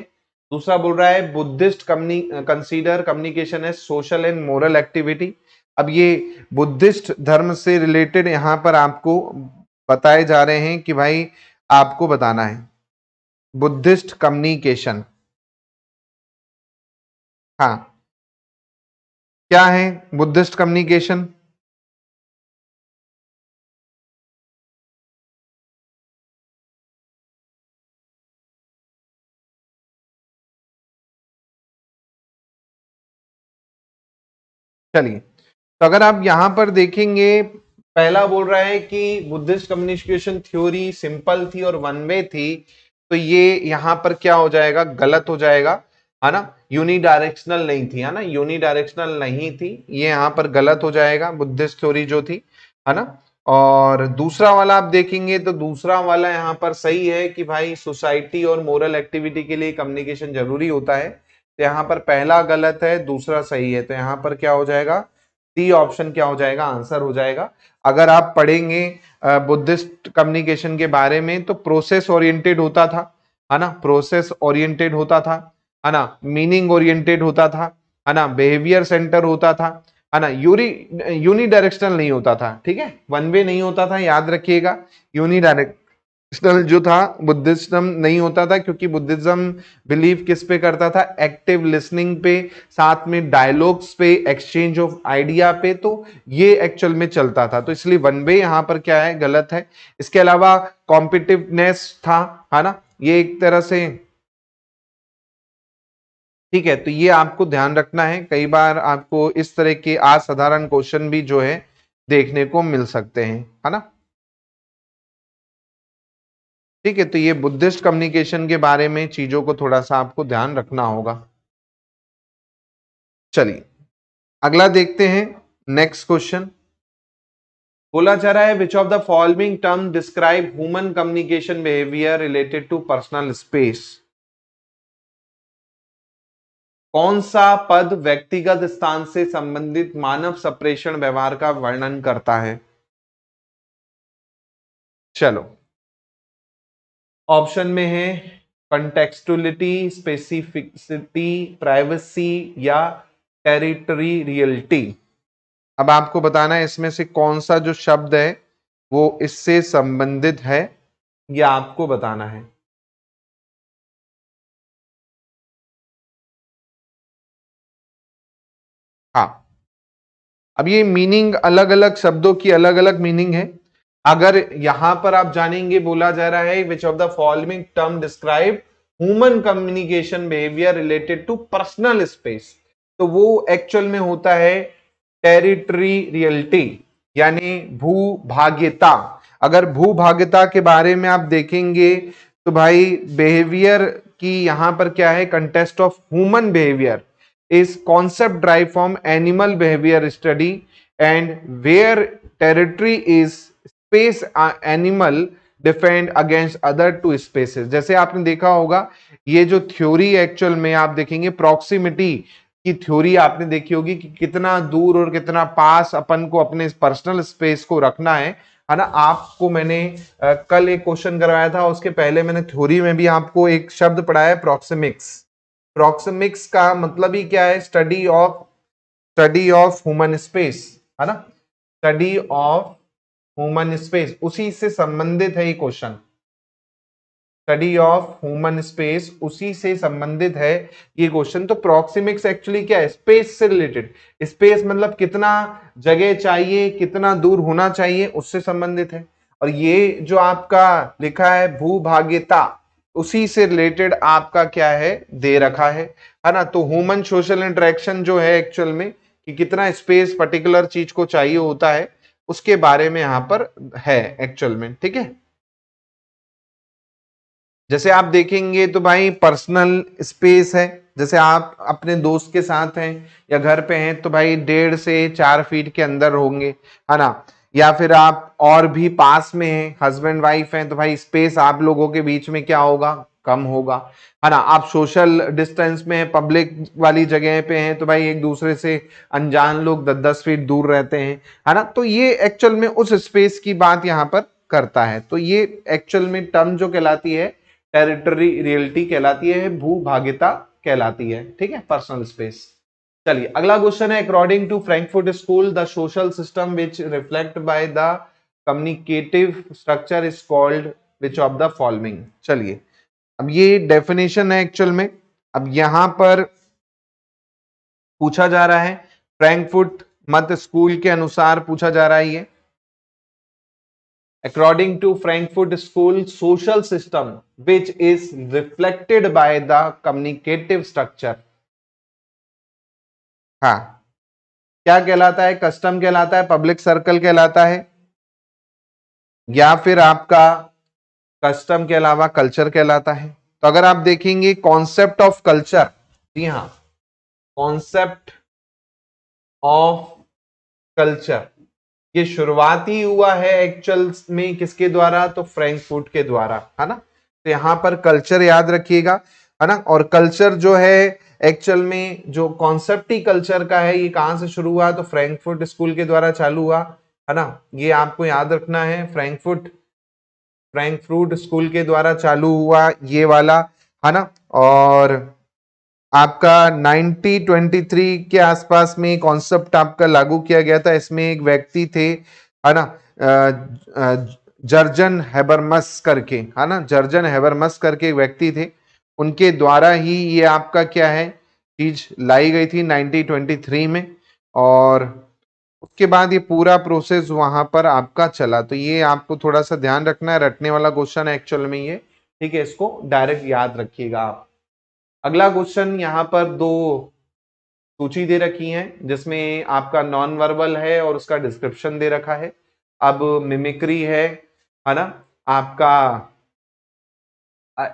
Speaker 1: दूसरा बोल रहा है Buddhist consider communication as social and moral activity. अब ये बुद्धिस्ट धर्म से रिलेटेड यहां पर आपको बताए जा रहे हैं कि भाई आपको बताना है बुद्धिस्ट कम्युनिकेशन, हाँ क्या है बुद्धिस्ट कम्युनिकेशन। चलिए तो अगर आप यहां पर देखेंगे, पहला बोल रहा है कि बुद्धिस्ट कम्युनिकेशन थ्योरी सिंपल थी और वन वे थी। तो ये यहां पर क्या हो जाएगा, गलत हो जाएगा, है ना। यूनिडायरेक्शनल नहीं थी, है ना, यूनिडायरेक्शनल नहीं थी, ये यहां पर गलत हो जाएगा बुद्धिस्ट थ्योरी जो थी, है ना। और दूसरा वाला आप देखेंगे तो दूसरा वाला यहाँ पर सही है कि भाई सोसाइटी और मोरल एक्टिविटी के लिए कम्युनिकेशन जरूरी होता है, तो यहाँ पर पहला गलत है, दूसरा सही है, तो यहाँ पर क्या हो जाएगा, डी ऑप्शन क्या हो जाएगा, आंसर हो जाएगा। अगर आप पढ़ेंगे बुद्धिस्ट कम्युनिकेशन के बारे में तो प्रोसेस ओरिएंटेड होता था, है ना, प्रोसेस ओरिएंटेड होता था, है ना, मीनिंग ओरिएंटेड होता था, है ना, बिहेवियर सेंटर होता था, है ना, यूनी डायरेक्शनल नहीं होता था, ठीक है, वन वे नहीं होता था, याद रखिएगा। यूनी डायरेक्शनल जो था बुद्धिज्म नहीं होता था, क्योंकि बुद्धिज्म बिलीव किस पे करता था, एक्टिव लिसनिंग पे, साथ में डायलॉग्स पे, एक्सचेंज ऑफ आइडिया पे, तो ये एक्चुअल में चलता था, तो इसलिए वन वे यहां पर क्या है, गलत है। इसके अलावा कॉम्पिटिटिवनेस था, है ना, ये एक तरह से, ठीक है, तो ये आपको ध्यान रखना है, कई बार आपको इस तरह के असाधारण क्वेश्चन भी जो है देखने को मिल सकते हैं, है ना। ठीक है, तो ये बुद्धिस्ट कम्युनिकेशन के बारे में चीजों को थोड़ा सा आपको ध्यान रखना होगा। चलिए अगला देखते हैं, नेक्स्ट क्वेश्चन बोला जा रहा है, which of the following term describe human communication behaviour related to personal space. कौन सा पद व्यक्तिगत स्थान से संबंधित मानव संप्रेषण व्यवहार का वर्णन करता है। चलो ऑप्शन में है कंटेक्सचुअलिटी, स्पेसिफिसिटी, प्राइवेसी या टेरिटोरियलिटी। अब आपको बताना है इसमें से कौन सा जो शब्द है वो इससे संबंधित है, या आपको बताना है। हाँ, अब ये मीनिंग अलग अलग शब्दों की अलग अलग मीनिंग है। अगर यहां पर आप जानेंगे, बोला जा रहा है which of the following term describe human communication behaviour related to personal space, तो वो एक्चुअल में होता है टेरिटोरियलिटी, यानी भूभाग्यता। अगर भूभाग्यता के बारे में आप देखेंगे तो भाई बिहेवियर की यहां पर क्या है, contest of human behaviour is concept derived from animal behavior study, and where territory is space animal defend against other two spaces। जैसे आपने देखा होगा ये जो थ्योरी एक्चुअल में आप देखेंगे प्रॉक्सिमिटी की थ्योरी आपने देखी होगी कि कितना दूर और कितना पास अपन को अपने पर्सनल स्पेस को रखना है ना। आपको मैंने कल एक क्वेश्चन करवाया था, उसके पहले मैंने थ्योरी में भी आपको एक शब्द पढ़ाया है प्रॉक्सिमिक्स। प्रॉक्सिमिक्स का मतलब ही क्या है, स्टडी ऑफ ह्यूमन स्पेस, है ना, स्टडी ऑफ ह्यूमन स्पेस, उसी से संबंधित है ये question. Study of human space उसी से संबंधित है ये क्वेश्चन। तो प्रॉक्सिमिक्स एक्चुअली क्या है, स्पेस से रिलेटेड, स्पेस मतलब कितना जगह चाहिए, कितना दूर होना चाहिए, उससे संबंधित है। और ये जो आपका लिखा है भूभाग्यता, उसी से रिलेटेड आपका क्या है दे रखा है ना। तो ह्यूमन सोशल इंटरेक्शन जो है एक्चुअल में कि कितना स्पेस पर्टिकुलर चीज को चाहिए होता है, उसके बारे में यहां पर है एक्चुअल में, ठीक है। जैसे आप देखेंगे तो भाई पर्सनल स्पेस है, जैसे आप अपने दोस्त के साथ हैं या घर पे हैं तो भाई 1.5 से 4 फीट के अंदर होंगे, है ना। या फिर आप और भी पास में हैं, हस्बैंड वाइफ हैं, तो भाई स्पेस आप लोगों के बीच में क्या होगा, कम होगा, है ना। आप सोशल डिस्टेंस में हैं, पब्लिक वाली जगह पे हैं, तो भाई एक दूसरे से अनजान लोग 10-10 फीट दूर रहते हैं, है ना। तो ये एक्चुअल में उस स्पेस की बात यहाँ पर करता है। तो ये एक्चुअल में टर्म जो कहलाती है टेरिटरी रियलिटी कहलाती है, भूभाग्यता कहलाती है, ठीक है, पर्सनल स्पेस। चलिए अगला क्वेश्चन है, according to Frankfurt school the social system which reflect by the communicative structure is called which of the following. चलिए अब ये डेफिनेशन है एक्चुअल में, अब यहां पर पूछा जा रहा है फ्रैंकफर्ट मत स्कूल के अनुसार पूछा जा रहा है ये। According to Frankfurt School, social system which is reflected by the communicative structure, हाँ, क्या कहलाता है, कस्टम कहलाता है, पब्लिक सर्कल कहलाता है, या फिर आपका कस्टम के अलावा कल्चर कहलाता है। तो अगर आप देखेंगे कॉन्सेप्ट ऑफ कल्चर, जी हाँ, कॉन्सेप्ट ऑफ कल्चर ये शुरुआती हुआ है एक्चुअल में किसके द्वारा, तो फ्रैंकफर्ट के द्वारा, है ना। तो यहाँ पर कल्चर याद रखिएगा, है ना। और कल्चर जो है एक्चुअल में जो कॉन्सेप्ट ही कल्चर का है, ये कहां से शुरू हुआ, तो फ्रैंकफर्ट स्कूल के द्वारा चालू हुआ, है ना। ये आपको याद रखना है, फ्रैंकफर्ट स्कूल के द्वारा चालू हुआ ये वाला, है ना। और आपका 1923 के आसपास में कॉन्सेप्ट आपका लागू किया गया था। इसमें एक व्यक्ति थे, है ना, जर्जन हैबरमस करके, है ना, जर्जन हैबरमस करके एक व्यक्ति थे, उनके द्वारा ही ये आपका क्या है चीज लाई गई थी 1923 में। और उसके बाद ये पूरा प्रोसेस वहां पर आपका चला। तो ये आपको थोड़ा सा ध्यान रखना है, रटने वाला क्वेश्चन है एक्चुअल में ये, ठीक है। इसको डायरेक्ट याद रखिएगा आप। अगला क्वेश्चन यहाँ पर दो सूची दे रखी है, जिसमें आपका नॉन वर्बल है और उसका डिस्क्रिप्शन दे रखा है। अब मिमिक्री है ना, आपका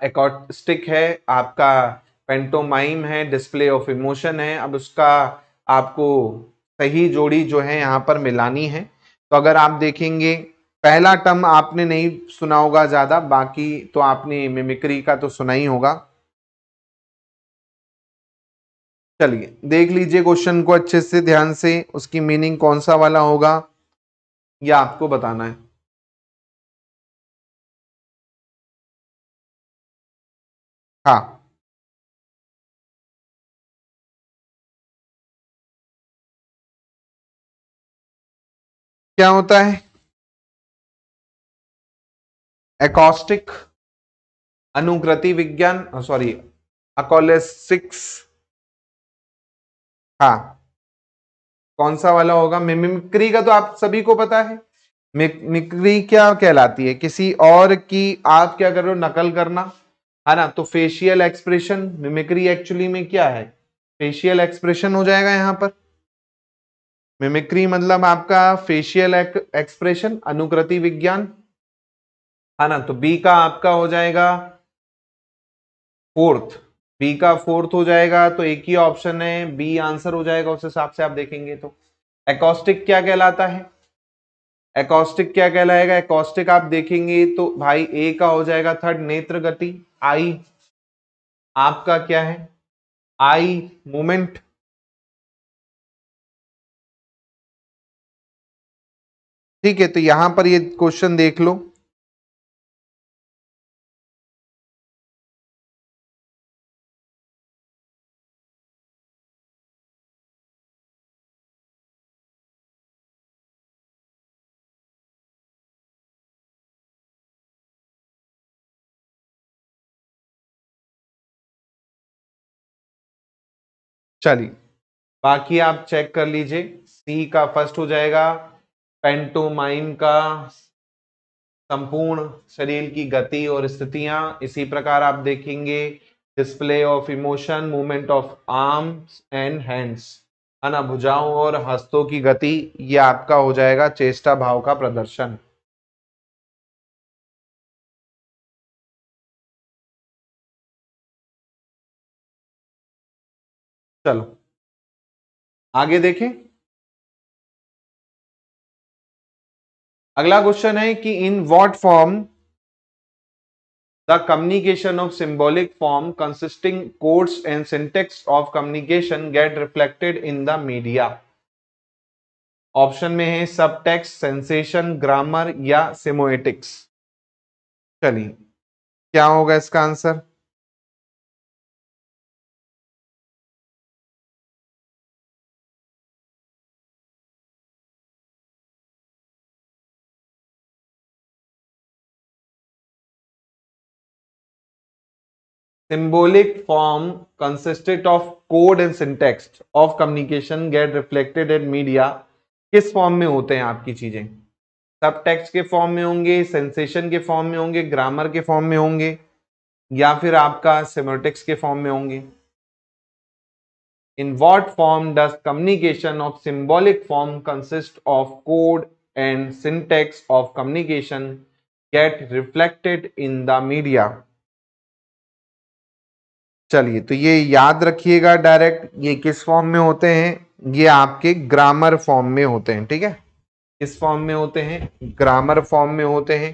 Speaker 1: एकॉस्टिक है, आपका पेंटोमाइम है, डिस्प्ले ऑफ इमोशन है। अब उसका आपको सही जोड़ी जो है यहाँ पर मिलानी है। तो अगर आप देखेंगे पहला टर्म आपने नहीं सुना होगा ज्यादा, बाकी तो आपने मिमिक्री का तो सुना ही होगा। चलिए देख लीजिए क्वेश्चन को अच्छे से ध्यान से, उसकी मीनिंग कौन सा वाला होगा या आपको बताना है। हाँ, क्या होता है एकॉस्टिक, अनुकृति विज्ञान, सॉरी अकोलेस्टिक्स। हाँ, कौन सा वाला होगा, मिमिक्री का तो आप सभी को पता है। मिमिक्री क्या कहलाती है, किसी और की आप क्या कर रहे हो, नकल करना, है ना। तो फेशियल एक्सप्रेशन मिमिक्री एक्चुअली में क्या है, फेशियल एक्सप्रेशन हो जाएगा यहां पर। मिमिक्री मतलब आपका फेशियल एक्सप्रेशन, अनुकृति विज्ञान, है ना। तो बी का आपका हो जाएगा फोर्थ, बी का फोर्थ हो जाएगा। तो एक ही ऑप्शन है, बी आंसर हो जाएगा उस हिसाब से आप देखेंगे तो। एकॉस्टिक क्या कहलाता है, एकॉस्टिक क्या कहलाएगा, एकॉस्टिक आप देखेंगे तो भाई ए का हो जाएगा थर्ड, नेत्र गति, आई आपका क्या है, आई मूवमेंट। ठीक है, तो यहां पर ये क्वेश्चन देख लो। चलिए बाकी आप चेक कर लीजिए, सी का फर्स्ट हो जाएगा, पेंटोमाइम का संपूर्ण शरीर की गति और स्थितियां। इसी प्रकार आप देखेंगे display of emotion, movement of arms and hands, है ना, भुजाओं और हस्तों की गति, ये आपका हो जाएगा चेष्टा भाव का प्रदर्शन। चलो आगे देखें। अगला क्वेश्चन है कि in what form the communication of symbolic form consisting codes and syntax of communication get reflected in the media। Option में है सब टेक्स्ट, सेंसेशन, ग्रामर या सिमोएटिक्स। चलिए क्या होगा इसका answer, symbolic form consisted of code and syntax of communication get reflected in media। किस form में होते हैं आपकी चीजें, सब टेक्स्ट के फॉर्म में होंगे, सेंसेशन के फॉर्म में होंगे, ग्रामर के फॉर्म में होंगे, या फिर आपका सिमोटिक्स के फॉर्म में होंगे। In what form does communication of symbolic form consist of code and syntax of communication get reflected in the media। चलिए तो ये याद रखिएगा डायरेक्ट, ये किस फॉर्म में होते हैं, ये आपके ग्रामर फॉर्म में होते हैं, ठीक है। किस फॉर्म में होते हैं, ग्रामर फॉर्म में होते हैं,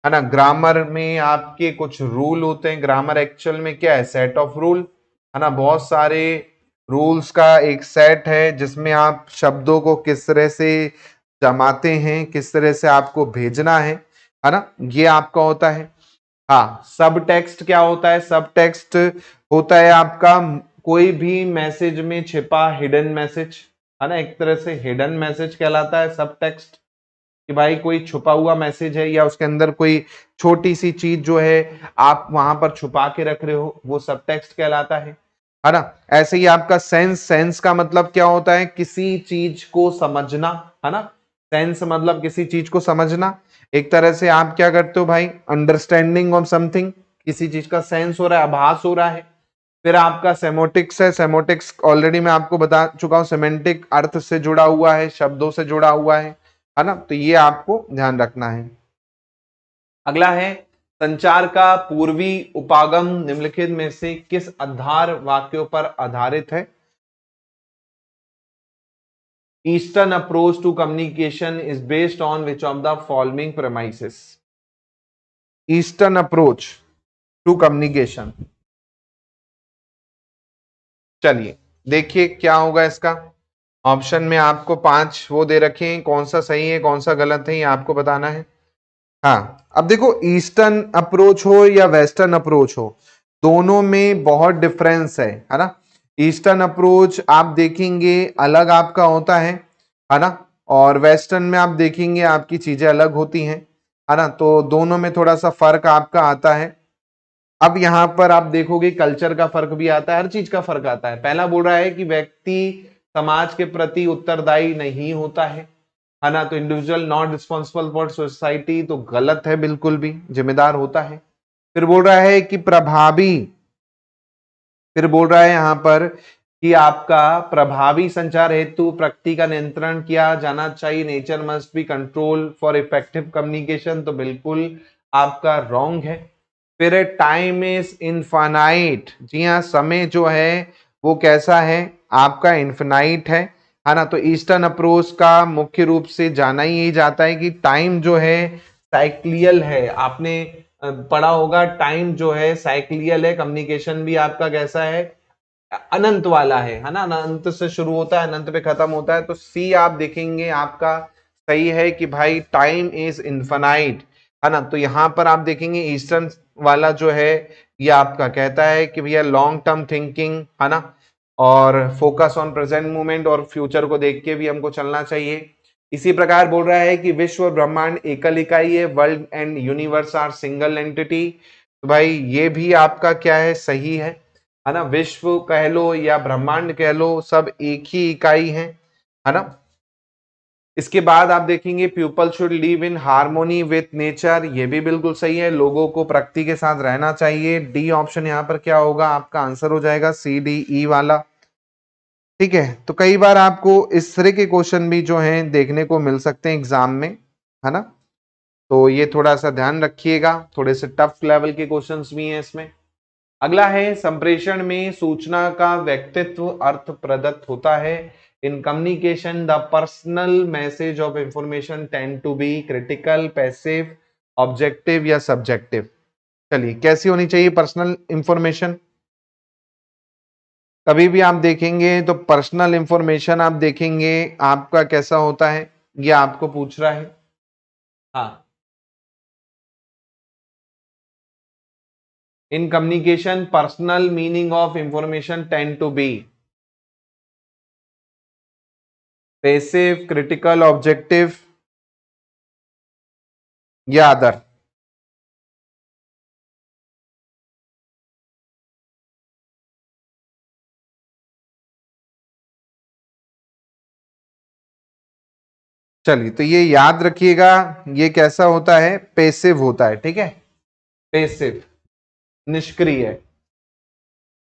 Speaker 1: है ना। ग्रामर में आपके कुछ रूल होते हैं। ग्रामर एक्चुअल में क्या है, सेट ऑफ रूल, है ना। बहुत सारे रूल्स का एक सेट है जिसमें आप शब्दों को किस तरह से जमाते हैं, किस तरह से आपको भेजना है ना, ये आपका होता है। हाँ, सब टेक्स्ट क्या होता है, सब टेक्स्ट होता है आपका कोई भी मैसेज में छिपा हिडन मैसेज, है ना। एक तरह से हिडन मैसेज कहलाता है सब टेक्स्ट, कि भाई कोई छुपा हुआ मैसेज है या उसके अंदर कोई छोटी सी चीज जो है आप वहां पर छुपा के रख रहे हो, वो सब टेक्स्ट कहलाता है ना। ऐसे ही आपका सेंस, सेंस का मतलब क्या होता है, किसी चीज को समझना, है ना। सेंस मतलब किसी चीज को समझना। एक तरह से आप क्या करते हो भाई, अंडरस्टैंडिंग ऑफ समथिंग, किसी चीज का सेंस हो रहा है, आभास हो रहा है। फिर आपका सेमोटिक्स है। सेमोटिक्स ऑलरेडी मैं आपको बता चुका हूं, सेमेंटिक अर्थ से जुड़ा हुआ है, शब्दों से जुड़ा हुआ है ना। तो ये आपको ध्यान रखना है। अगला है संचार का पूर्वी उपागम निम्नलिखित में से किस आधार वाक्यों पर आधारित है। Eastern approach to communication is based on which of the following premises. Eastern approach to communication, चलिए देखिए क्या होगा इसका। ऑप्शन में आपको 5 वो दे रखे हैं, कौन सा सही है कौन सा गलत है ये आपको बताना है। हाँ, अब देखो ईस्टर्न अप्रोच हो या वेस्टर्न अप्रोच हो, दोनों में बहुत डिफरेंस है ना। ईस्टर्न अप्रोच आप देखेंगे अलग आपका होता है ना। और वेस्टर्न में आप देखेंगे आपकी चीजें अलग होती हैं, है ना। तो दोनों में थोड़ा सा फर्क आपका आता है। अब यहां पर आप देखोगे कल्चर का फर्क भी आता है, हर चीज का फर्क आता है। पहला बोल रहा है कि व्यक्ति समाज के प्रति उत्तरदायी नहीं होता है ना। तो individual not responsible for society, तो गलत है, बिल्कुल भी जिम्मेदार होता है। फिर बोल रहा है कि प्रभावी, फिर बोल रहा है यहां पर कि आपका प्रभावी संचार हेतु प्रकृति का नियंत्रण किया जाना चाहिए, nature must be control for effective communication, तो बिल्कुल आपका रॉन्ग है। फिर टाइम इज इनफाइनाइट, जी हाँ, समय जो है वो कैसा है, आपका इन्फिनाइट है ना। तो ईस्टर्न अप्रोच का मुख्य रूप से जाना ही यही जाता है कि टाइम जो है साइक्लियल है। आपने पढ़ा होगा टाइम जो है साइक्लियल है, कम्युनिकेशन भी आपका कैसा है, अनंत वाला है ना। अनंत से शुरू होता है, अनंत पे खत्म होता है। तो सी आप देखेंगे आपका सही है कि भाई टाइम इज इन्फिनाइट, है ना। तो यहां पर आप देखेंगे ईस्टर्न वाला जो है ये आपका कहता है कि भैया लॉन्ग टर्म थिंकिंग, है ना, और फोकस ऑन प्रेजेंट मोमेंट और फ्यूचर को देख के भी हमको चलना चाहिए। इसी प्रकार बोल रहा है कि विश्व और ब्रह्मांड एकल इकाई है, world and universe are single entity, तो भाई ये भी आपका क्या है, सही है ना। विश्व कह लो या ब्रह्मांड कह लो, सब एक ही इकाई है ना। इसके बाद आप देखेंगे people should live in harmony with nature, ये भी बिल्कुल सही है, लोगों को प्रकृति के साथ रहना चाहिए। डी ऑप्शन यहाँ पर क्या होगा, आपका आंसर हो जाएगा सी डी ई वाला। ठीक है, तो कई बार आपको इस तरह के क्वेश्चन भी जो हैं देखने को मिल सकते हैं एग्जाम में, है ना। तो ये थोड़ा सा ध्यान रखिएगा, थोड़े से टफ लेवल के क्वेश्चंस भी हैं इसमें। अगला है संप्रेषण में सूचना का व्यक्तित्व अर्थ प्रदत्त होता है। In communication the personal message of information tend to be critical, passive, objective या सब्जेक्टिव। चलिए कैसी होनी चाहिए पर्सनल इंफॉर्मेशन। कभी भी आप देखेंगे तो पर्सनल इंफॉर्मेशन आप देखेंगे आपका कैसा होता है, ये आपको पूछ रहा है। हाँ, in communication personal meaning of information tend to be passive, critical, objective या अदर। चलिए तो ये याद रखिएगा, ये कैसा होता है, पैसिव होता है। ठीक है, पैसिव, निष्क्रिय।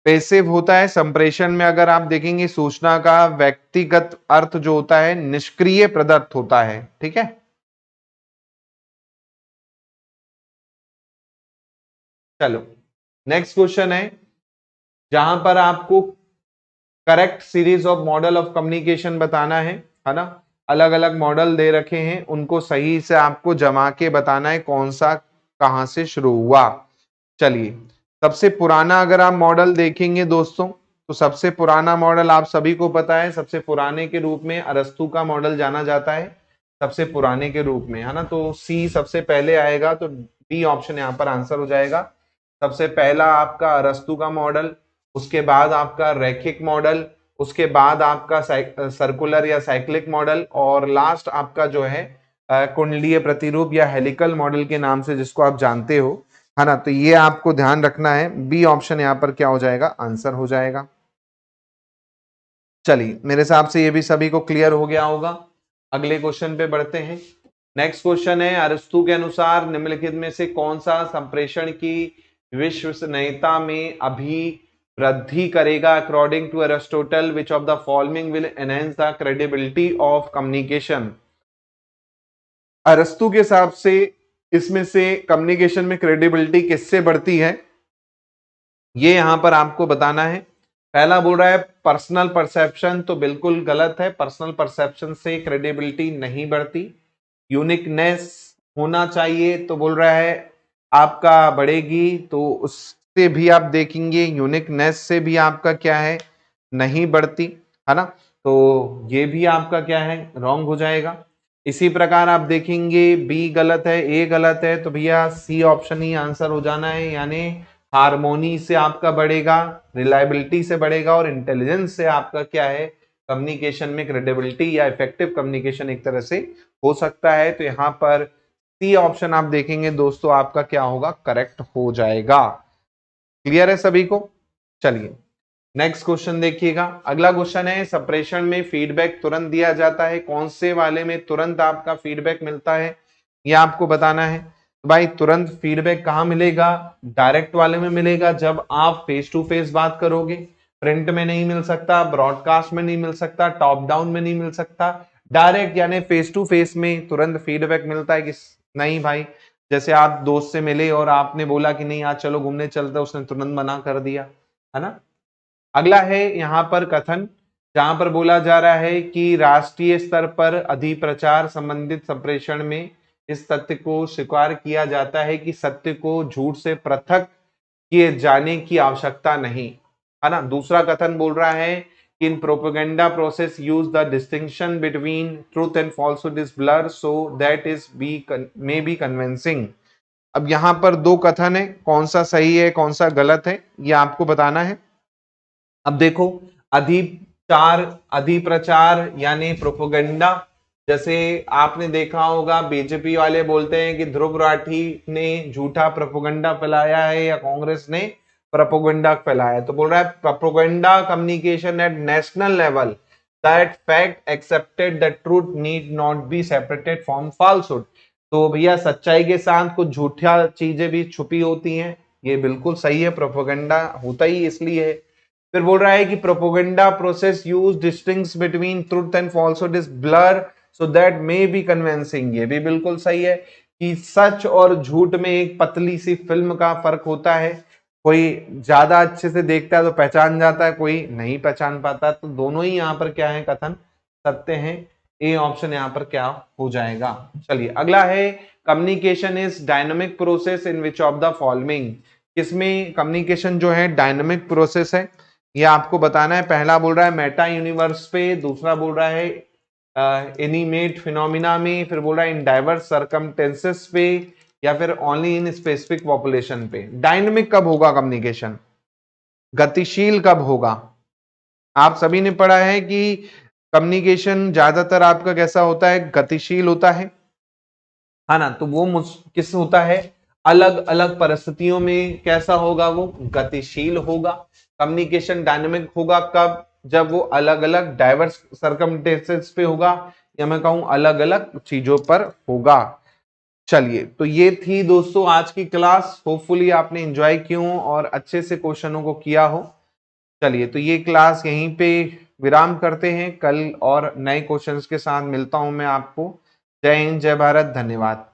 Speaker 1: पैसिव होता है संप्रेषण में, अगर आप देखेंगे सूचना का व्यक्तिगत अर्थ जो होता है निष्क्रिय प्रदत्त होता है। ठीक है, चलो नेक्स्ट क्वेश्चन है जहां पर आपको correct series of model of communication बताना है ना। अलग अलग मॉडल दे रखे हैं, उनको सही से आपको जमा के बताना है कौन सा कहां से शुरू हुआ। चलिए, सबसे पुराना अगर आप मॉडल देखेंगे दोस्तों, तो सबसे पुराना मॉडल आप सभी को पता है, सबसे पुराने के रूप में अरस्तु का मॉडल जाना जाता है, सबसे पुराने के रूप में, है ना। तो सी सबसे पहले आएगा, तो डी ऑप्शन यहाँ पर आंसर हो जाएगा। सबसे पहला आपका अरस्तु का मॉडल, उसके बाद आपका रैखिक मॉडल, उसके बाद आपका सर्कुलर या साइक्लिक मॉडल, और लास्ट आपका जो है कुंडलीय प्रतिरूप या हेलिकल मॉडल के नाम से जिसको आप जानते हो, है ना। तो ये आपको ध्यान रखना है, बी ऑप्शन यहाँ पर क्या हो जाएगा, आंसर हो जाएगा। चलिए, मेरे हिसाब से ये भी सभी को क्लियर हो गया होगा। अगले क्वेश्चन पे बढ़ते हैं। नेक्स्ट क्वेश्चन है, अरस्तु के अनुसार निम्नलिखित में से कौन सा संप्रेषण की विश्वसनीयता में अभी वृद्धि करेगा? According to Aristotle which of the following will enhance the credibility of communication? अरस्तु के हिसाब से इसमें से कम्युनिकेशन में क्रेडिबिलिटी किससे बढ़ती है, ये यहां पर आपको बताना है। पहला बोल रहा है पर्सनल परसेप्शन, तो बिल्कुल गलत है, पर्सनल परसेप्शन से क्रेडिबिलिटी नहीं बढ़ती। यूनिकनेस होना चाहिए, तो बोल रहा है आपका बढ़ेगी, तो उससे भी आप देखेंगे यूनिकनेस से भी आपका क्या है, नहीं बढ़ती, है ना। तो ये भी आपका क्या है, रॉन्ग हो जाएगा। इसी प्रकार आप देखेंगे बी गलत है, ए गलत है, तो भैया सी ऑप्शन ही आंसर हो जाना है, यानी हार्मोनी से आपका बढ़ेगा, रिलायबिलिटी से बढ़ेगा, और इंटेलिजेंस से आपका क्या है, कम्युनिकेशन में क्रेडिबिलिटी या इफेक्टिव कम्युनिकेशन एक तरह से हो सकता है। तो यहाँ पर सी ऑप्शन आप देखेंगे दोस्तों, आपका क्या होगा, करेक्ट हो जाएगा। क्लियर है सभी को? चलिए, नेक्स्ट क्वेश्चन देखिएगा। अगला क्वेश्चन है, सप्रेशन में फीडबैक तुरंत दिया जाता है, कौन से वाले में तुरंत आपका फीडबैक मिलता है, यह आपको बताना है। तो भाई तुरंत फीडबैक कहाँ मिलेगा? डायरेक्ट वाले में मिलेगा, जब आप फेस टू फेस बात करोगे। प्रिंट में नहीं मिल सकता, ब्रॉडकास्ट में नहीं मिल सकता, टॉप डाउन में नहीं मिल सकता, डायरेक्ट यानी फेस टू फेस में तुरंत फीडबैक मिलता है। कि नहीं भाई, जैसे आप दोस्त से मिले और आपने बोला कि नहीं आज चलो घूमने चलते, उसने तुरंत मना कर दिया, है ना। अगला है यहाँ पर कथन, जहां पर बोला जा रहा है कि राष्ट्रीय स्तर पर अधिप्रचार संबंधित संप्रेषण में इस तथ्य को स्वीकार किया जाता है कि सत्य को झूठ से पृथक किए जाने की आवश्यकता नहीं, है ना। दूसरा कथन बोल रहा है कि in propaganda process use the distinction between truth and falsehood is blur so that is may be convincing. अब यहाँ पर दो कथन है, कौन सा सही है कौन सा गलत है, ये आपको बताना है। अब देखो, अधिचार अधिप्रचार यानी प्रोपोगंडा, जैसे आपने देखा होगा बीजेपी वाले बोलते हैं कि ध्रुव राठी ने झूठा प्रोपोगंडा फैलाया है या कांग्रेस ने प्रोपोगंडा फैलाया, तो बोल रहा है propaganda communication at national level that fact accepted the truth need not be separated from falsehood. तो भैया सच्चाई के साथ कुछ झूठा चीजें भी छुपी होती हैं, ये बिल्कुल सही है, प्रोपोगंडा होता ही इसलिए है। फिर बोल रहा है कि propaganda process use distinction between truth and falsehood is blur so that may be convincing, ये भी बिल्कुल सही है कि सच और झूठ में एक पतली सी फिल्म का फर्क होता है, कोई ज्यादा अच्छे से देखता है तो पहचान जाता है, कोई नहीं पहचान पाता, तो दोनों ही यहाँ पर क्या है, कथन सत्य हैं। ए ऑप्शन यहाँ पर क्या हो जाएगा। चलिए, अगला है, communication is dynamic process in which of the following, किसमें कम्युनिकेशन जो है डायनामिक प्रोसेस है, ये आपको बताना है। पहला बोल रहा है मेटा यूनिवर्स पे, दूसरा बोल रहा है एनिमेट फिनोमिना में, फिर बोल रहा है इन डाइवर्स सर्कमटेंसेस पे, या फिर ओनली इन स्पेसिफिक पॉपुलेशन पे। डायनामिक कब होगा कम्युनिकेशन, गतिशील कब होगा? आप सभी ने पढ़ा है कि कम्युनिकेशन ज्यादातर आपका कैसा होता है, गतिशील होता है ना। तो वो किस होता है, अलग अलग परिस्थितियों में कैसा होगा, वो गतिशील होगा। कम्युनिकेशन डायनामिक होगा कब, जब वो अलग अलग डाइवर्स सर्कमस्टेंसेस पे होगा, या मैं कहूं अलग अलग चीजों पर होगा। चलिए, तो ये थी दोस्तों आज की क्लास, होपफुली आपने एंजॉय की हो और अच्छे से क्वेश्चनों को किया हो। चलिए, तो ये क्लास यहीं पे विराम करते हैं, कल और नए क्वेश्चंस के साथ मिलता हूं मैं आपको। जय हिंद, जय भारत, धन्यवाद।